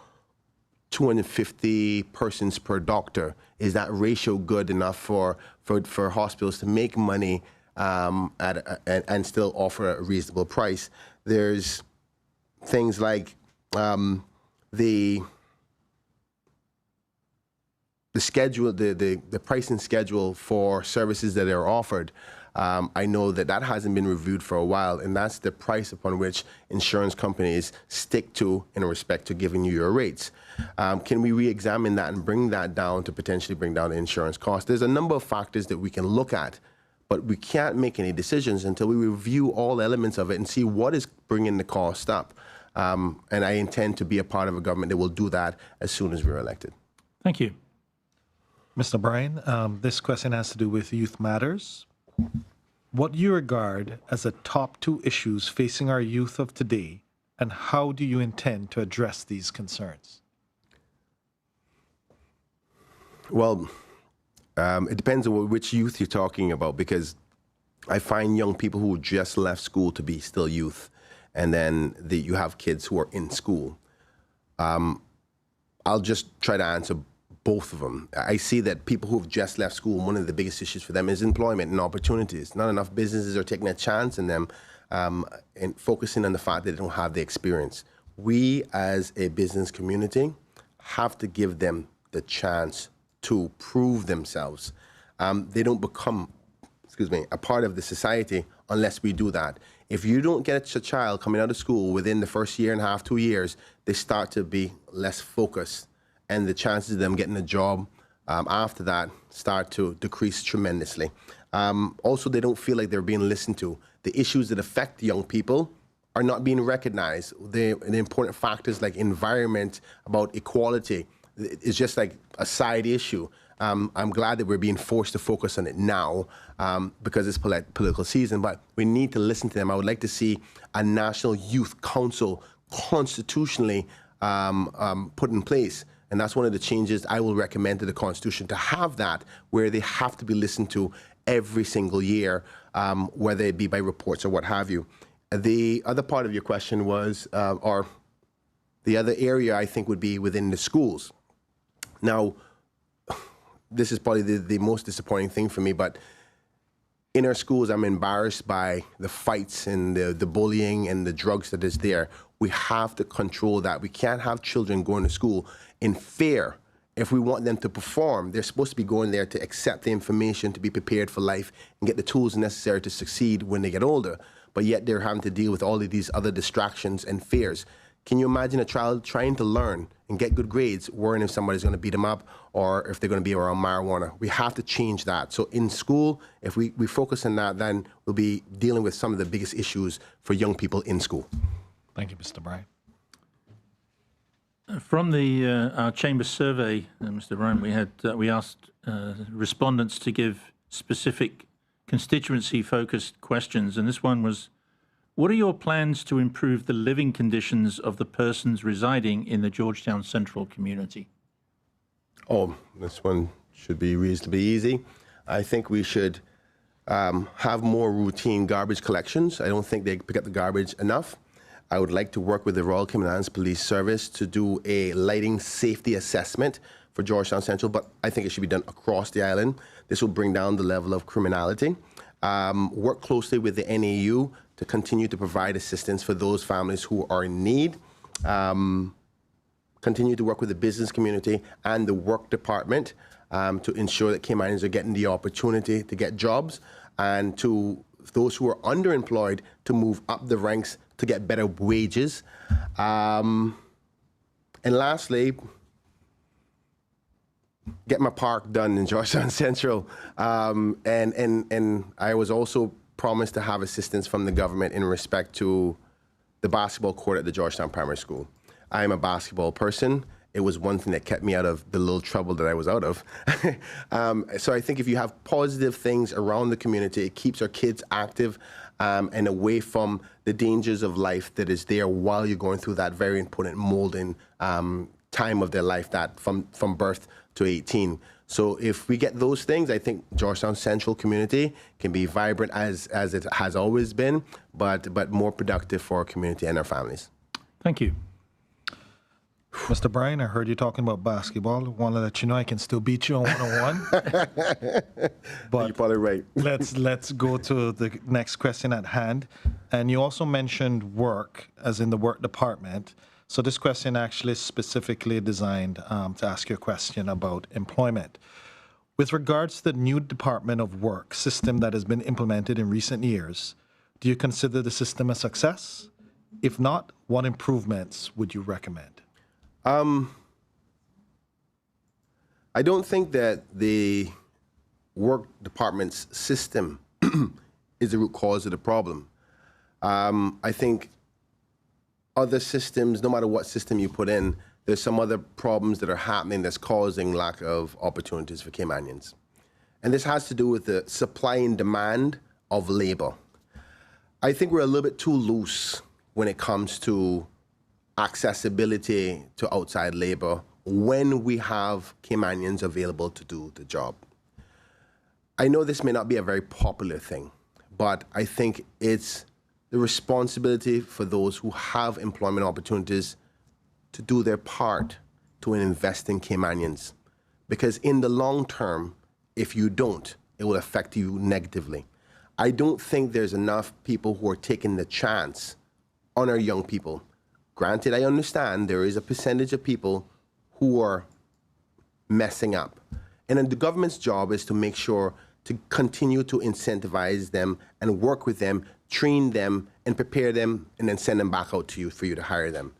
250 persons per doctor. Is that ratio good enough for hospitals to make money and still offer a reasonable price? There's things like the schedule, the pricing schedule for services that are offered. I know that hasn't been reviewed for a while, and that's the price upon which insurance companies stick to in respect to giving you your rates. Can we re-examine that and bring that down to potentially bring down the insurance cost? There's a number of factors that we can look at, but we can't make any decisions until we review all elements of it and see what is bringing the cost up. And I intend to be a part of a government that will do that as soon as we're elected. Thank you. Mr. Bryan, this question has to do with Youth Matters. What do you regard as the top 2 issues facing our youth of today, and how do you intend to address these concerns? Well, it depends on which youth you're talking about, because I find young people who just left school to be still youth, and then you have kids who are in school. I'll just try to answer both of them. I see that people who have just left school, one of the biggest issues for them is employment and opportunities. Not enough businesses are taking a chance in them and focusing on the fact that they don't have the experience. we as a business community have to give them the chance to prove themselves. They don't become, a part of the society unless we do that. If you don't get a child coming out of school within the first year and a half, 2 years, they start to be less focused, and the chances of them getting a job after that start to decrease tremendously. Also, they don't feel like they're being listened to. The issues that affect young people are not being recognized. The important factors like environment, about equality, is just like a side issue. I'm glad that we're being forced to focus on it now because it's political season, but we need to listen to them. I would like to see a National Youth Council constitutionally put in place. And that's one of the changes I will recommend to the Constitution, to have that, where they have to be listened to every single year, whether it be by reports or what have you. The other part of your question was, or the other area I think would be within the schools. Now, this is probably the most disappointing thing for me, but in our schools, I'm embarrassed by the fights and the bullying and the drugs that is there. We have to control that. We can't have children going to school in fear. If we want them to perform, they're supposed to be going there to accept the information, to be prepared for life, and get the tools necessary to succeed when they get older. But yet they're having to deal with all of these other distractions and fears. Can you imagine a child trying to learn and get good grades, worrying if somebody's going to beat them up or if they're going to be around marijuana? We have to change that. So in school, if we focus on that, then we'll be dealing with some of the biggest issues for young people in school. Thank you, Mr. Bryan. From our chamber survey, Mr. Bryan, we asked respondents to give specific constituency-focused questions, and this one was, what are your plans to improve the living conditions of the persons residing in the Georgetown Central community? Oh, this one should be reasonably easy. I think we should have more routine garbage collections. I don't think they pick up the garbage enough. I would like to work with the Royal Caymanians Police Service to do a lighting safety assessment for Georgetown Central, but I think it should be done across the island. This will bring down the level of criminality. Work closely with the NAU to continue to provide assistance for those families who are in need. Continue to work with the business community and the work department to ensure that Caymanians are getting the opportunity to get jobs, and to those who are underemployed to move up the ranks to get better wages. And lastly, get my park done in Georgetown Central. And I was also promised to have assistance from the government in respect to the basketball court at the Georgetown Primary School. I'm a basketball person. It was one thing that kept me out of the little trouble that I was out of. So I think if you have positive things around the community, it keeps our kids active and away from the dangers of life that is there while you're going through that very important molding time of their life, that from birth to 18. So if we get those things, I think Georgetown Central community can be vibrant as it has always been, but more productive for our community and our families. Thank you. Mr. Bryan, I heard you talking about basketball. I want to let you know I can still beat you on one-on-one. But you're probably right. let's go to the next question at hand. And you also mentioned work, as in the work department. So this question actually is specifically designed to ask you a question about employment. With regards to the new Department of Work system that has been implemented in recent years, do you consider the system a success? If not, what improvements would you recommend? I don't think that the work department's system is the root cause of the problem. I think other systems, no matter what system you put in, there's some other problems that are happening that's causing lack of opportunities for Caymanians. And this has to do with the supply and demand of labor. I think we're a little bit too loose when it comes to accessibility to outside labor when we have Caymanians available to do the job. I know this may not be a very popular thing, but I think it's the responsibility for those who have employment opportunities to do their part to invest in Caymanians. Because in the long term, if you don't, it will affect you negatively. I don't think there's enough people who are taking the chance on our young people Granted, I understand there is a percentage of people who are messing up. And then the government's job is to make sure to continue to incentivize them and work with them, train them, and prepare them, and then send them back out to you for you to hire them.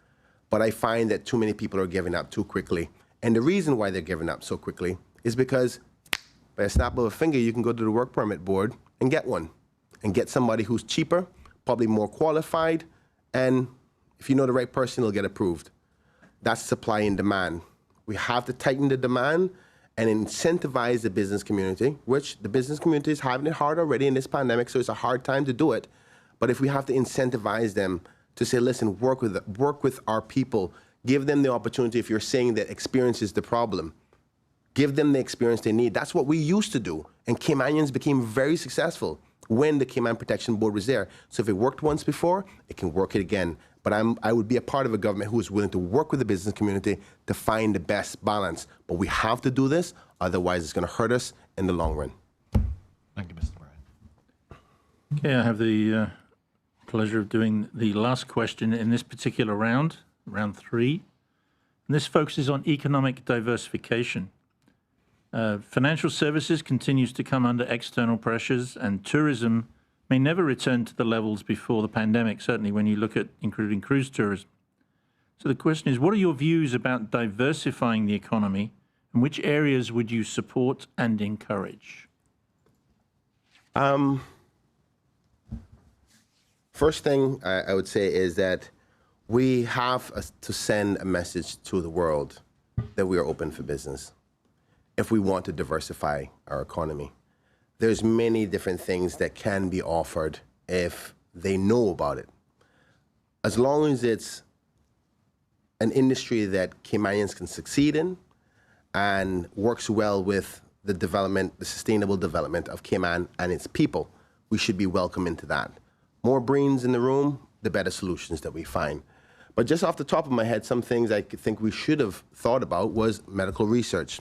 But I find that too many people are giving up too quickly. And the reason why they're giving up so quickly is because by a snap of a finger, you can go to the work permit board and get one, and get somebody who's cheaper, probably more qualified, and if you know the right person, it'll get approved. That's supply and demand. We have to tighten the demand and incentivize the business community, which the business community is having it hard already in this pandemic, so it's a hard time to do it. But if we have to incentivize them to say, listen, work with our people, give them the opportunity. If you're saying that experience is the problem, give them the experience they need. That's what we used to do. And Caymanians became very successful when the Cayman Protection Board was there. So if it worked once before, it can work it again. But I would be a part of a government who is willing to work with the business community to find the best balance. But we have to do this, otherwise it's going to hurt us in the long run. Thank you, Mr. Bryan. Okay, I have the pleasure of doing the last question in this particular round, round 3. And this focuses on economic diversification. Financial services continues to come under external pressures, and tourism may never return to the levels before the pandemic, certainly when you look at including cruise tourism. So the question is, what are your views about diversifying the economy, and which areas would you support and encourage? First thing I would say is that we have to send a message to the world that we are open for business if we want to diversify our economy. There's many different things that can be offered if they know about it. As long as it's an industry that Caymanians can succeed in and works well with the development, the sustainable development of Cayman and its people, we should be welcome into that. More brains in the room, the better solutions that we find. But just off the top of my head, some things I think we should have thought about was medical research.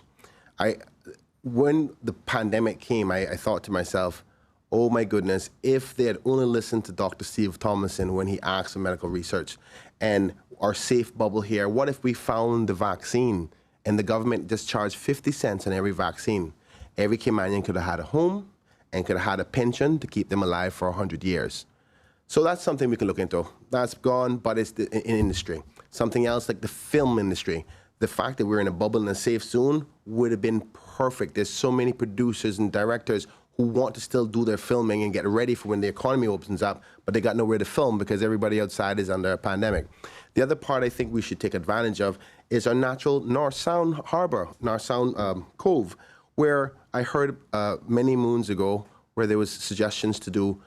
When the pandemic came, I thought to myself, oh my goodness, if they had only listened to Dr. Steve Thomason when he asked for medical research and our safe bubble here, what if we found the vaccine and the government just charged 50 cents on every vaccine? Every Caymanian could have had a home and could have had a pension to keep them alive for 100 years. So that's something we can look into. That's gone, but it's in industry. Something else like the film industry. The fact that we're in a bubble in a safe zone would have been perfect. There's so many producers and directors who want to still do their filming and get ready for when the economy opens up, but they got nowhere to film because everybody outside is under a pandemic. The other part I think we should take advantage of is our natural North Sound Harbor, North Sound Cove, where I heard many moons ago where there was suggestions to do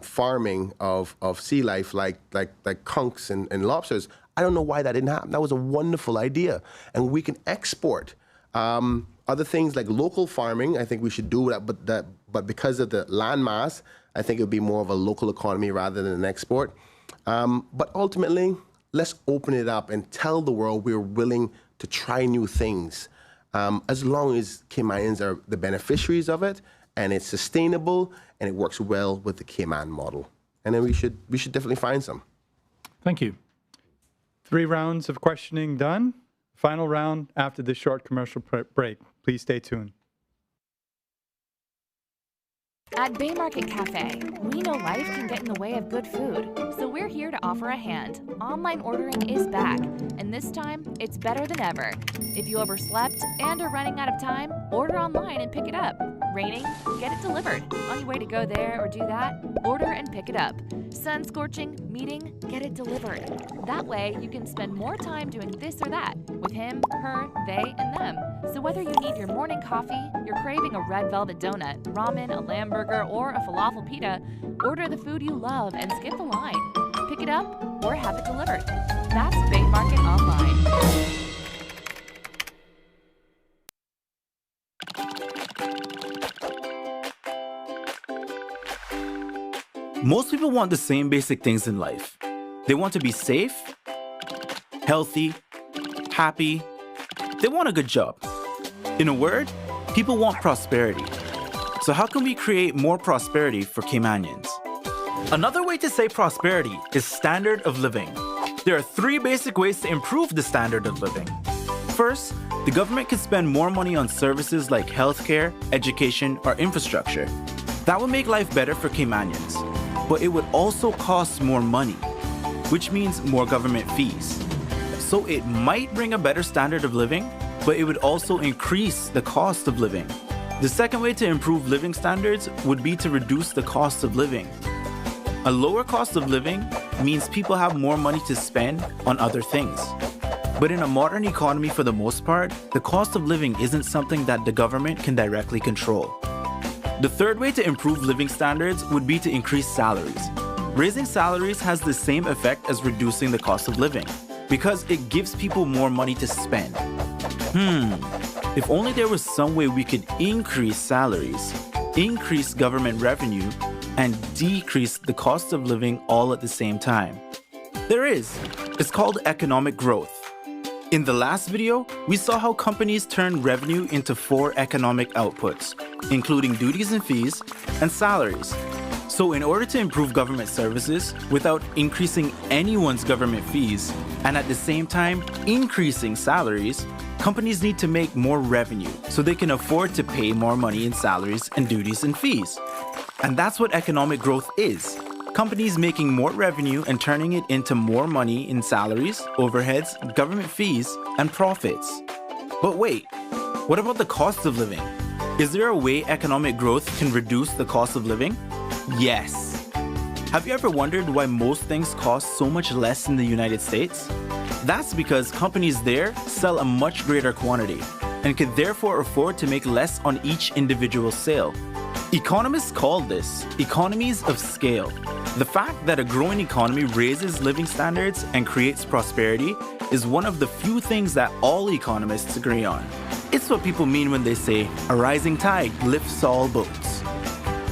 farming of sea life like conchs and lobsters. I don't know why that didn't happen. That was a wonderful idea. And we can export. Other things like local farming, I think we should do that, but because of the land mass, I think it would be more of a local economy rather than an export. But ultimately, let's open it up and tell the world we're willing to try new things. As long as Caymanians are the beneficiaries of it, and it's sustainable, and it works well with the Cayman model. And then we should definitely find some. Thank you. 3 rounds of questioning done. Final round after this short commercial break. Please stay tuned. At Bay Market Cafe, we know life can get in the way of good food, so we're here to offer a hand. Online ordering is back, and this time, it's better than ever. If you overslept and are running out of time, order online and pick it up. Raining? Get it delivered. On your way to go there or do that, order and pick it up. Sun scorching? Meeting? Get it delivered. That way, you can spend more time doing this or that with him, her, they, and them. So whether you need your morning coffee, you're craving a red velvet donut, ramen, a lamb burger, or a falafel pita, order the food you love and skip the line. Pick it up or have it delivered. That's Bay Market Online. Most people want the same basic things in life. They want to be safe, healthy, happy. They want a good job. In a word, people want prosperity. So how can we create more prosperity for Caymanians? Another way to say prosperity is standard of living. There are 3 basic ways to improve the standard of living. First, the government can spend more money on services like healthcare, education, or infrastructure. That would make life better for Caymanians. But it would also cost more money, which means more government fees. So it might bring a better standard of living, but it would also increase the cost of living. The second way to improve living standards would be to reduce the cost of living. A lower cost of living means people have more money to spend on other things. But in a modern economy, for the most part, the cost of living isn't something that the government can directly control. The third way to improve living standards would be to increase salaries. Raising salaries has the same effect as reducing the cost of living, because it gives people more money to spend. If only there was some way we could increase salaries, increase government revenue, and decrease the cost of living all at the same time. There is. It's called economic growth. In the last video, we saw how companies turn revenue into 4 economic outputs, including duties and fees and salaries. So in order to improve government services without increasing anyone's government fees, and at the same time increasing salaries, companies need to make more revenue so they can afford to pay more money in salaries and duties and fees. And that's what economic growth is. Companies making more revenue and turning it into more money in salaries, overheads, government fees, and profits. But wait, what about the cost of living? Is there a way economic growth can reduce the cost of living? Yes. Have you ever wondered why most things cost so much less in the United States? That's because companies there sell a much greater quantity and can therefore afford to make less on each individual sale. Economists call this economies of scale. The fact that a growing economy raises living standards and creates prosperity is one of the few things that all economists agree on. It's what people mean when they say, a rising tide lifts all boats.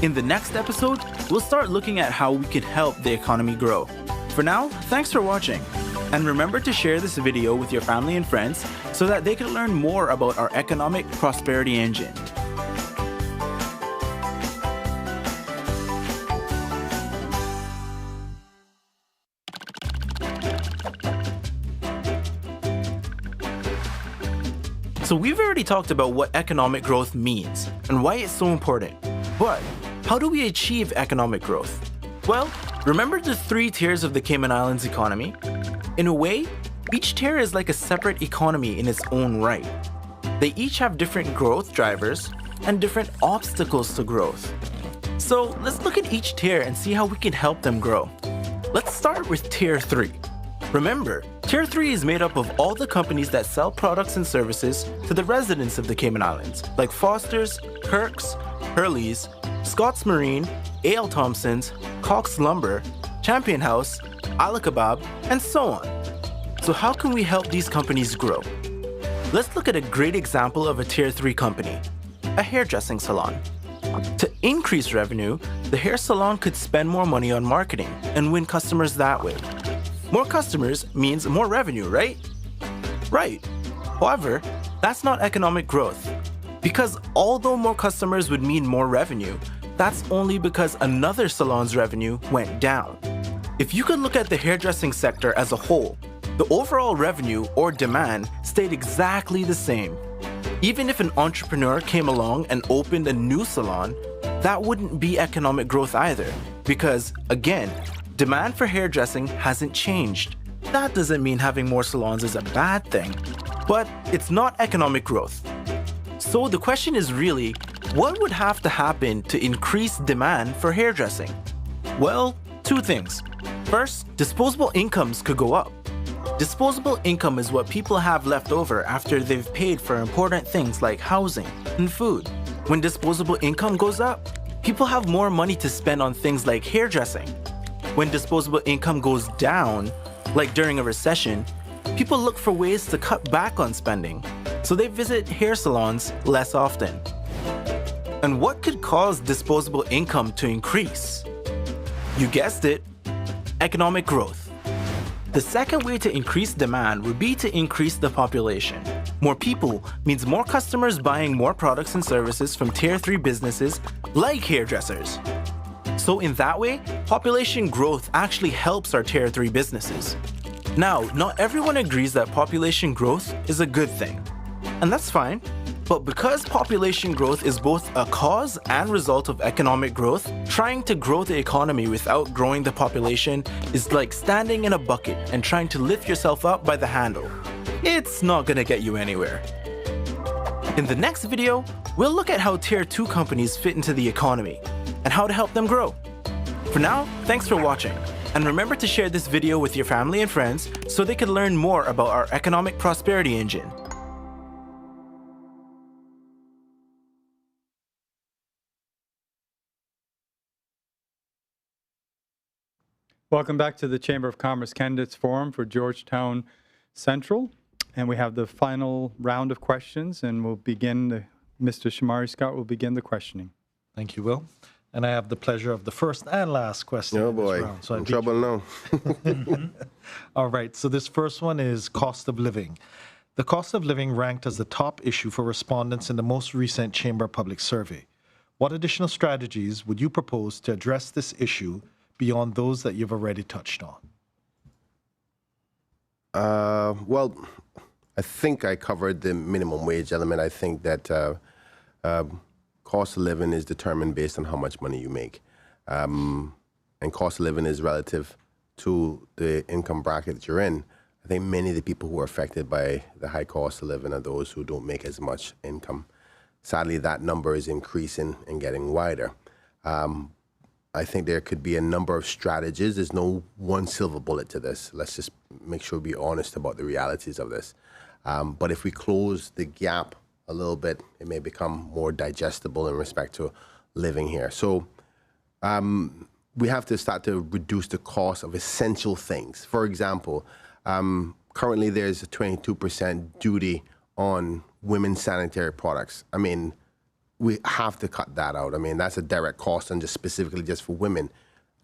In the next episode, we'll start looking at how we could help the economy grow. For now, thanks for watching. And remember to share this video with your family and friends so that they can learn more about our economic prosperity engine. So we've already talked about what economic growth means and why it's so important. But how do we achieve economic growth? Well, remember the 3 tiers of the Cayman Islands economy? In a way, each tier is like a separate economy in its own right. They each have different growth drivers and different obstacles to growth. So let's look at each tier and see how we can help them grow. Let's start with Tier 3. Remember, Tier 3 is made up of all the companies that sell products and services to the residents of the Cayman Islands, like Foster's, Kirk's, Hurley's, Scott's Marine, A.L. Thompson's, Cox Lumber, Champion House, Ala Kebab, and so on. So how can we help these companies grow? Let's look at a great example of a Tier 3 company, a hairdressing salon. To increase revenue, the hair salon could spend more money on marketing and win customers that way. More customers means more revenue, right? Right. However, that's not economic growth. Because although more customers would mean more revenue, that's only because another salon's revenue went down. If you could look at the hairdressing sector as a whole, the overall revenue or demand stayed exactly the same. Even if an entrepreneur came along and opened a new salon, that wouldn't be economic growth either. Because, again, demand for hairdressing hasn't changed. That doesn't mean having more salons is a bad thing, but it's not economic growth. So the question is really, what would have to happen to increase demand for hairdressing? Well, 2 things. First, disposable incomes could go up. Disposable income is what people have left over after they've paid for important things like housing and food. When disposable income goes up, people have more money to spend on things like hairdressing. When disposable income goes down, like during a recession, people look for ways to cut back on spending, so they visit hair salons less often. And what could cause disposable income to increase? You guessed it, economic growth. The second way to increase demand would be to increase the population. More people means more customers buying more products and services from Tier 3 businesses like hairdressers. So in that way, population growth actually helps our Tier 3 businesses. Now, not everyone agrees that population growth is a good thing, and that's fine. But because population growth is both a cause and result of economic growth, trying to grow the economy without growing the population is like standing in a bucket and trying to lift yourself up by the handle. It's not gonna get you anywhere. In the next video, we'll look at how Tier 2 companies fit into the economy and how to help them grow. For now, thanks for watching. And remember to share this video with your family and friends so they can learn more about our economic prosperity engine. Welcome back to the Chamber of Commerce Candidates Forum for Georgetown Central. And we have the final round of questions, and we'll begin, Mr. Shamari Scott will begin the questioning. Thank you, Will. And I have the pleasure of the first and last question. Oh in this boy, round. So in trouble now. All right, so this first one is cost of living. The cost of living ranked as the top issue for respondents in the most recent Chamber Public Survey. What additional strategies would you propose to address this issue beyond those that you've already touched on? Well, I think I covered the minimum wage element. I think that cost of living is determined based on how much money you make. And cost of living is relative to the income bracket that you're in. I think many of the people who are affected by the high cost of living are those who don't make as much income. Sadly, that number is increasing and getting wider. I think there could be a number of strategies. There's no one silver bullet to this. Let's just make sure we're honest about the realities of this. But if we close the gap a little bit, it may become more digestible in respect to living here. So we have to start to reduce the cost of essential things. For example, currently there's a 22% duty on women's sanitary products. I mean, we have to cut that out. I mean, that's a direct cost and just specifically just for women.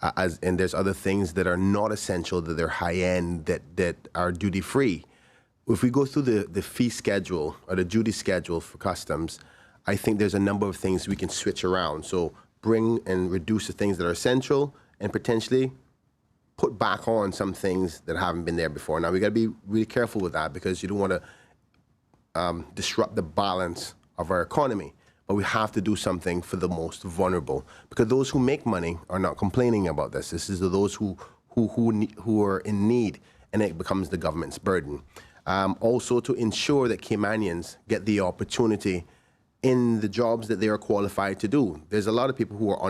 And there's other things that are not essential, that they're high end, that are duty free. If we go through the fee schedule or the duty schedule for customs, I think there's a number of things we can switch around. So bring and reduce the things that are essential and potentially put back on some things that haven't been there before. Now, we got to be really careful with that because you don't want to disrupt the balance of our economy. But we have to do something for the most vulnerable, because those who make money are not complaining about this. This is those who are in need, and it becomes the government's burden. Also, to ensure that Caymanians get the opportunity in the jobs that they are qualified to do. There's a lot of people who are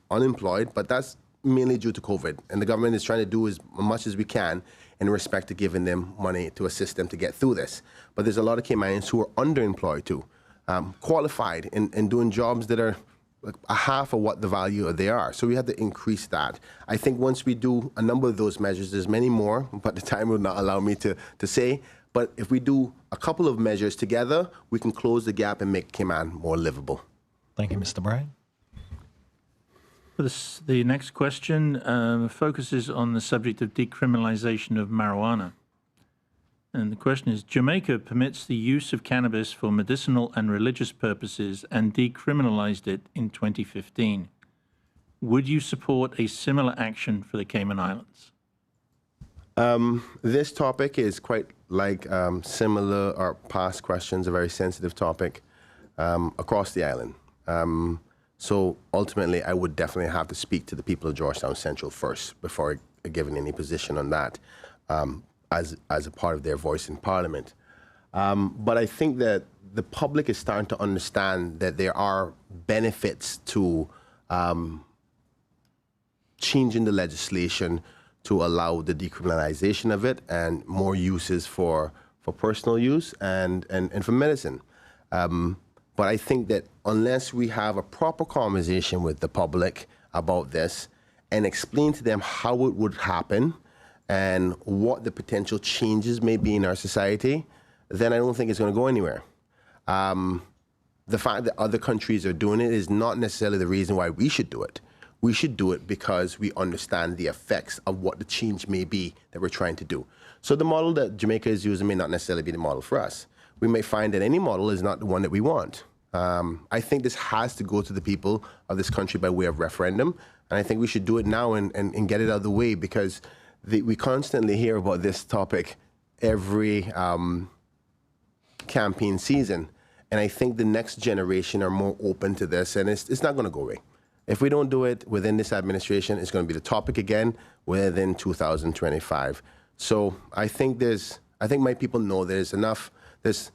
unemployed, but that's mainly due to COVID. And the government is trying to do as much as we can in respect to giving them money to assist them to get through this. But there's a lot of Caymanians who are underemployed too. Qualified and doing jobs that are like a half of what the value they are. So we have to increase that. I think once we do a number of those measures, there's many more, but the time will not allow me to say. But if we do a couple of measures together, we can close the gap and make Cayman more livable. Thank you, Mr. Bryan. The next question focuses on the subject of decriminalization of marijuana. And the question is, Jamaica permits the use of cannabis for medicinal and religious purposes and decriminalized it in 2015. Would you support a similar action for the Cayman Islands? This topic is quite like similar or past questions, a very sensitive topic across the island. So ultimately, I would definitely have to speak to the people of Georgetown Central first before giving any position on that. As a part of their voice in Parliament. But I think that the public is starting to understand that there are benefits to changing the legislation to allow the decriminalization of it and more uses for personal use and for medicine. But I think that unless we have a proper conversation with the public about this and explain to them how it would happen, and what the potential changes may be in our society, then I don't think it's going to go anywhere. The fact that other countries are doing it is not necessarily the reason why we should do it. We should do it because we understand the effects of what the change may be that we're trying to do. So the model that Jamaica is using may not necessarily be the model for us. We may find that any model is not the one that we want. I think this has to go to the people of this country by way of referendum, and I think we should do it now and get it out of the way, because we constantly hear about this topic every campaign season. And I think the next generation are more open to this, and it's not going to go away. If we don't do it within this administration, it's going to be the topic again within 2025. So I think my people know there's enough, there's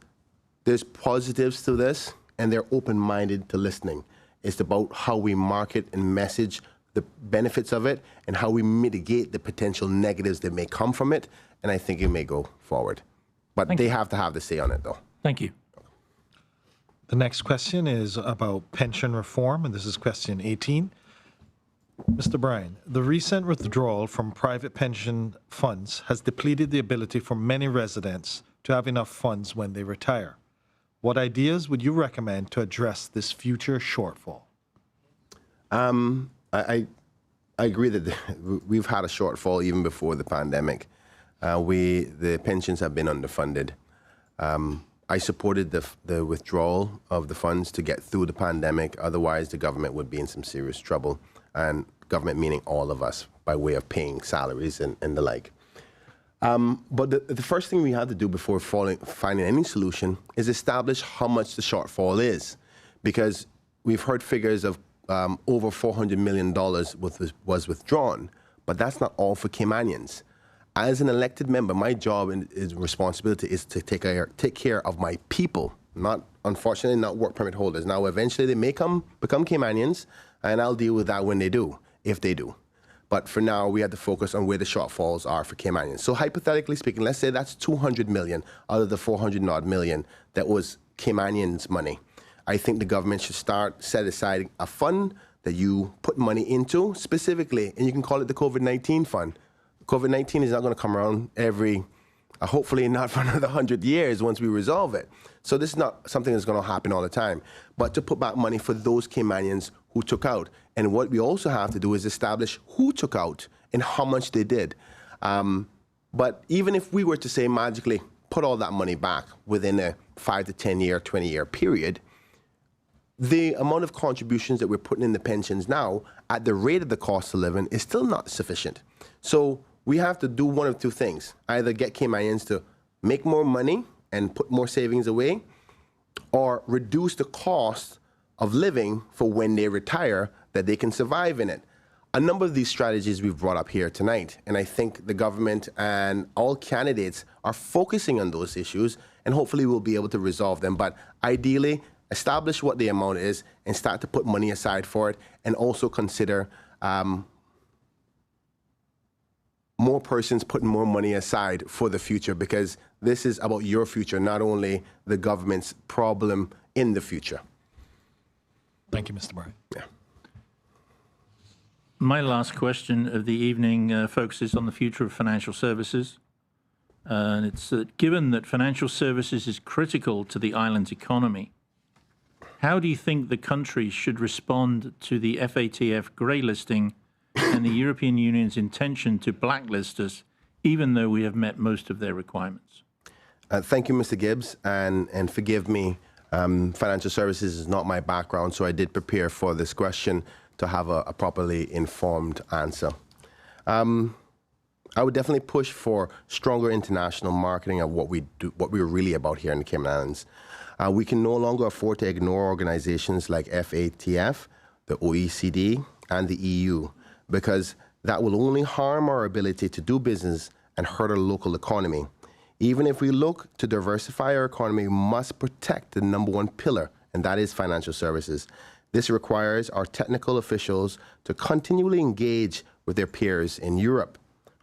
positives to this, and they're open-minded to listening. It's about how we market and message the benefits of it and how we mitigate the potential negatives that may come from it, and I think it may go forward. But they have to have the say on it, though. Thank you. The next question is about pension reform, and this is question 18. Mr. Bryan, the recent withdrawal from private pension funds has depleted the ability for many residents to have enough funds when they retire. What ideas would you recommend to address this future shortfall? I agree that we've had a shortfall even before the pandemic. The pensions have been underfunded. I supported the withdrawal of the funds to get through the pandemic. Otherwise, the government would be in some serious trouble, and government meaning all of us, by way of paying salaries and the like. But the first thing we had to do before finding any solution is establish how much the shortfall is, because we've heard figures of over $400 million was withdrawn, but that's not all for Caymanians. As an elected member, my job and responsibility is to take care of my people, unfortunately not work permit holders. Now, eventually they may become Caymanians, and I'll deal with that when they do, if they do. But for now, we have to focus on where the shortfalls are for Caymanians. So hypothetically speaking, let's say that's $200 million out of the $400 million that was Caymanians' money. I think the government should set aside a fund that you put money into specifically, and you can call it the COVID-19 fund. COVID-19 is not going to come around hopefully not for another 100 years once we resolve it. So this is not something that's going to happen all the time. But to put back money for those Caymanians who took out. And what we also have to do is establish who took out and how much they did. But even if we were to say magically put all that money back within a 5 to 10 year, 20 year period, the amount of contributions that we're putting in the pensions now at the rate of the cost of living is still not sufficient. So we have to do one of two things: either get Caymanians to make more money and put more savings away, or reduce the cost of living for when they retire, that they can survive in it. A number of these strategies we've brought up here tonight, and I think the government and all candidates are focusing on those issues, and hopefully we'll be able to resolve them. But ideally, establish what the amount is and start to put money aside for it, and also consider more persons putting more money aside for the future, because this is about your future, not only the government's problem in the future. Thank you, Mr. Bryan. Yeah. My last question of the evening focuses on the future of financial services. And it's given that financial services is critical to the island's economy, how do you think the country should respond to the FATF grey listing and the European Union's intention to blacklist us, even though we have met most of their requirements? Thank you, Mr. Gibbs, and forgive me. Financial services is not my background, so I did prepare for this question to have a properly informed answer. I would definitely push for stronger international marketing of what we do, what we're really about here in the Cayman Islands. We can no longer afford to ignore organizations like FATF, the OECD, and the EU, because that will only harm our ability to do business and hurt our local economy. Even if we look to diversify our economy, we must protect the number one pillar, and that is financial services. This requires our technical officials to continually engage with their peers in Europe,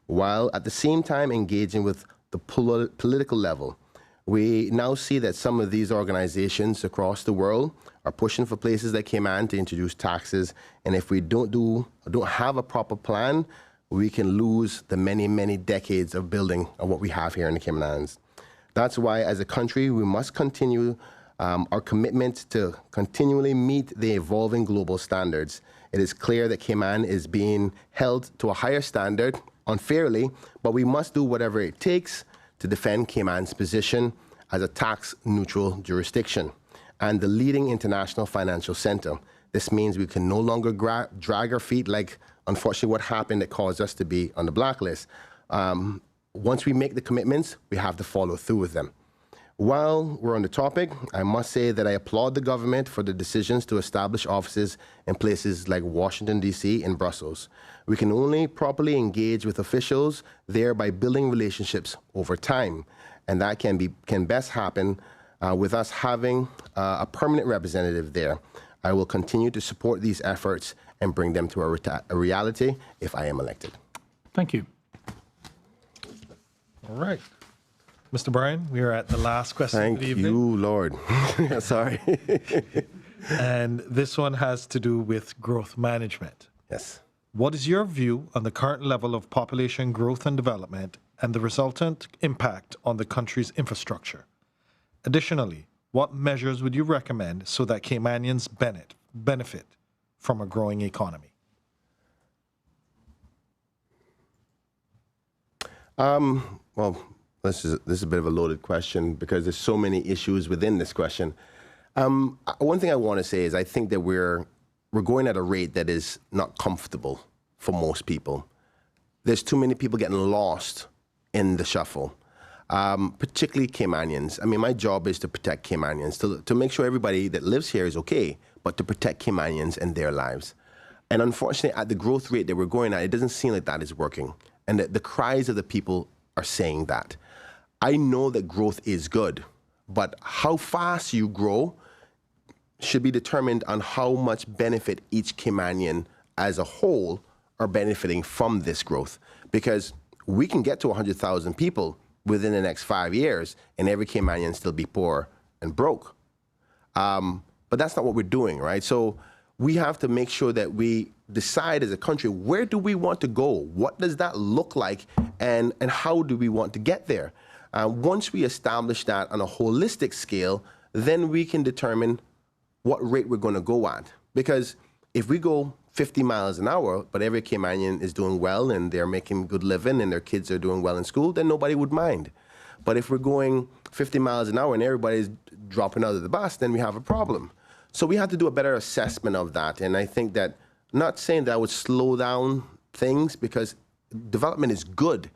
while at the same time engaging with the political level. We now see that some of these organizations across the world are pushing for places like Cayman to introduce taxes, and if we don't have a proper plan, we can lose the many, many decades of building of what we have here in the Cayman Islands. That's why, as a country, we must continue our commitment to continually meet the evolving global standards. It is clear that Cayman is being held to a higher standard unfairly, but we must do whatever it takes to defend Cayman's position as a tax-neutral jurisdiction and the leading international financial center. This means we can no longer drag our feet like, unfortunately, what happened that caused us to be on the blacklist. Once we make the commitments, we have to follow through with them. While we're on the topic, I must say that I applaud the government for the decisions to establish offices in places like Washington, D.C. and Brussels. We can only properly engage with officials there by building relationships over time. And that can best happen with us having a permanent representative there. I will continue to support these efforts and bring them to a reality if I am elected. Thank you. All right. Mr. Bryan, we are at the last question of the evening. Thank you, Lord. Sorry. And this one has to do with growth management. Yes. What is your view on the current level of population growth and development and the resultant impact on the country's infrastructure? Additionally, what measures would you recommend so that Caymanians benefit from a growing economy? Well, this is a bit of a loaded question because there's so many issues within this question. One thing I want to say is I think that we're going at a rate that is not comfortable for most people. There's too many people getting lost in the shuffle, particularly Caymanians. I mean, my job is to protect Caymanians, to make sure everybody that lives here is okay, but to protect Caymanians and their lives. And unfortunately, at the growth rate that we're going at, it doesn't seem like that is working. And the cries of the people are saying that. I know that growth is good, but how fast you grow should be determined on how much benefit each Caymanian as a whole are benefiting from this growth. Because we can get to 100,000 people within the next 5 years and every Caymanian still be poor and broke. But that's not what we're doing, right? So we have to make sure that we decide as a country, where do we want to go? What does that look like? And how do we want to get there? Once we establish that on a holistic scale, then we can determine what rate we're going to go at. Because if we go 50 miles an hour, but every Caymanian is doing well and they're making good living and their kids are doing well in school, then nobody would mind. But if we're going 50 miles an hour and everybody's dropping out of the bus, then we have a problem. So we have to do a better assessment of that. And I think that, not saying that I would slow down things, because development is good.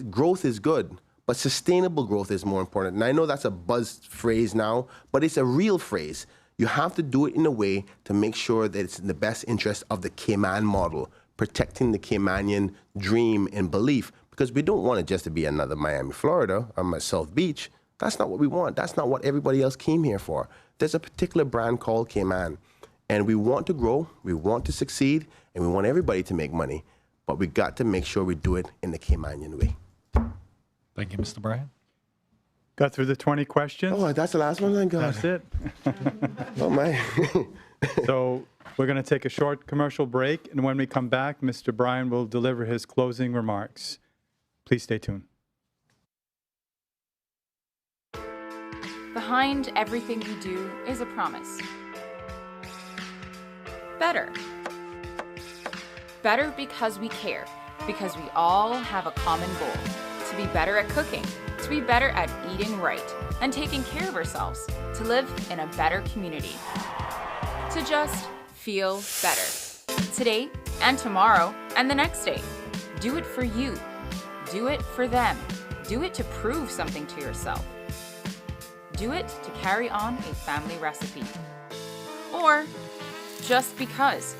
Growth is good, but sustainable growth is more important. And I know that's a buzz phrase now, but it's a real phrase. You have to do it in a way to make sure that it's in the best interest of the Cayman model, protecting the Caymanian dream and belief, because we don't want it just to be another Miami, Florida, or South Beach. That's not what we want. That's not what everybody else came here for. There's a particular brand called Cayman, and we want to grow, we want to succeed, and we want everybody to make money, but we got to make sure we do it in the Caymanian way. Thank you, Mr. Bryan. Got through the 20 questions? Oh, that's the last one? Thank God. That's it. Oh, my. So we're going to take a short commercial break, and when we come back, Mr. Bryan will deliver his closing remarks. Please stay tuned. Behind everything we do is a promise. Better. Better because we care, because we all have a common goal: to be better at cooking, to be better at eating right and taking care of ourselves, to live in a better community, to just feel better. Today and tomorrow and the next day. Do it for you. Do it for them. Do it to prove something to yourself. Do it to carry on a family recipe. Or just because.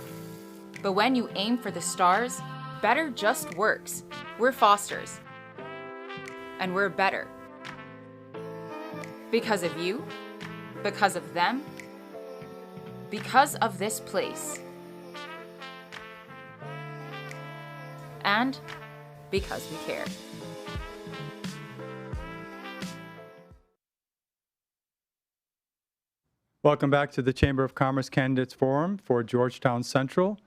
But when you aim for the stars, better just works. We're Fosters. And we're better. Because of you, because of them, because of this place. And because we care. Welcome back to the Chamber of Commerce Candidates Forum for Georgetown Central.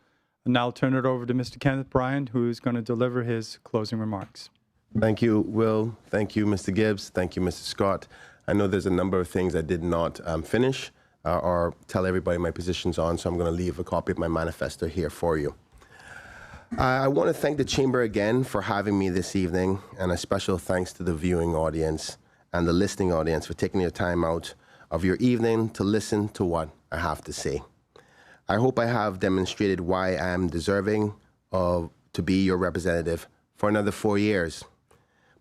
And now I'll turn it over to Mr. Kenneth Bryan, who's going to deliver his closing remarks. Thank you, Will. Thank you, Mr. Gibbs. Thank you, Mr. Scott. I know there's a number of things I did not finish or tell everybody my positions on, so I'm going to leave a copy of my manifesto here for you. I want to thank the Chamber again for having me this evening, and a special thanks to the viewing audience and the listening audience for taking your time out of your evening to listen to what I have to say. I hope I have demonstrated why I am deserving of to be your representative for another 4 years.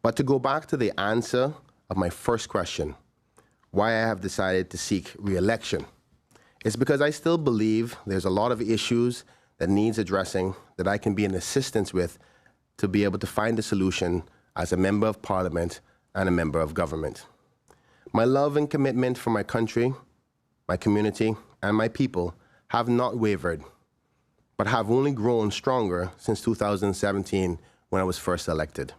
But to go back to the answer of my first question, why I have decided to seek re-election, it's because I still believe there's a lot of issues that needs addressing that I can be an assistance with to be able to find a solution as a member of parliament and a member of government. My love and commitment for my country, my community, and my people have not wavered, but have only grown stronger since 2017 when I was first elected.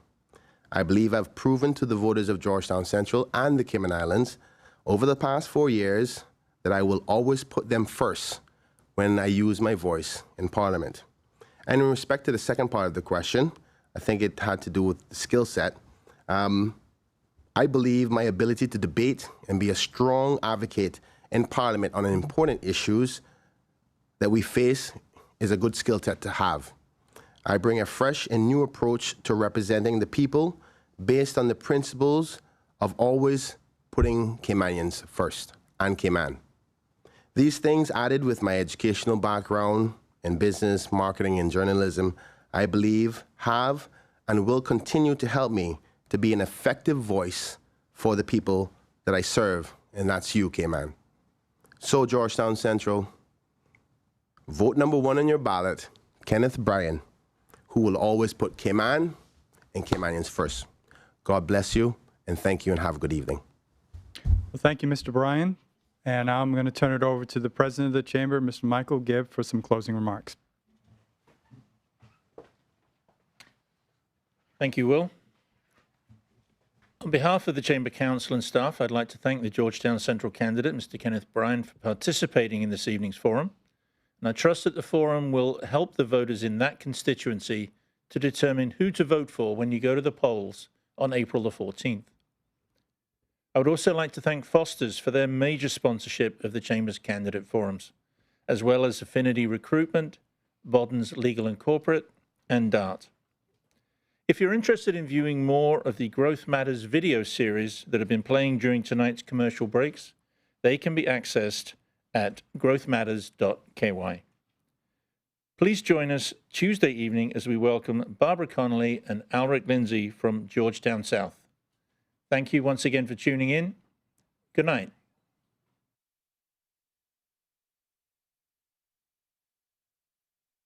I believe I've proven to the voters of Georgetown Central and the Cayman Islands over the past 4 years that I will always put them first when I use my voice in Parliament. And in respect to the second part of the question, I think it had to do with the skill set. I believe my ability to debate and be a strong advocate in Parliament on important issues that we face is a good skill set to have. I bring a fresh and new approach to representing the people based on the principles of always putting Caymanians first and Cayman. These things added with my educational background in business, marketing, and journalism, I believe have and will continue to help me to be an effective voice for the people that I serve, and that's you, Cayman. So, Georgetown Central, vote number 1 on your ballot, Kenneth Bryan, who will always put Cayman and Caymanians first. God bless you, and thank you, and have a good evening. Well, thank you, Mr. Bryan. And now I'm going to turn it over to the President of the Chamber, Mr. Michael Gibbs, for some closing remarks. Thank you, Will. On behalf of the Chamber Council and staff, I'd like to thank the Georgetown Central candidate, Mr. Kenneth Bryan, for participating in this evening's forum. And I trust that the forum will help the voters in that constituency to determine who to vote for when you go to the polls on April the 14th. I would also like to thank Foster's for their major sponsorship of the Chamber's candidate forums, as well as Affinity Recruitment, Bodden's Legal and Corporate, and DART. If you're interested in viewing more of the Growth Matters video series that have been playing during tonight's commercial breaks, they can be accessed at growthmatters.ky. Please join us Tuesday evening as we welcome Barbara Connolly and Alric Lindsay from Georgetown South. Thank you once again for tuning in. Good night.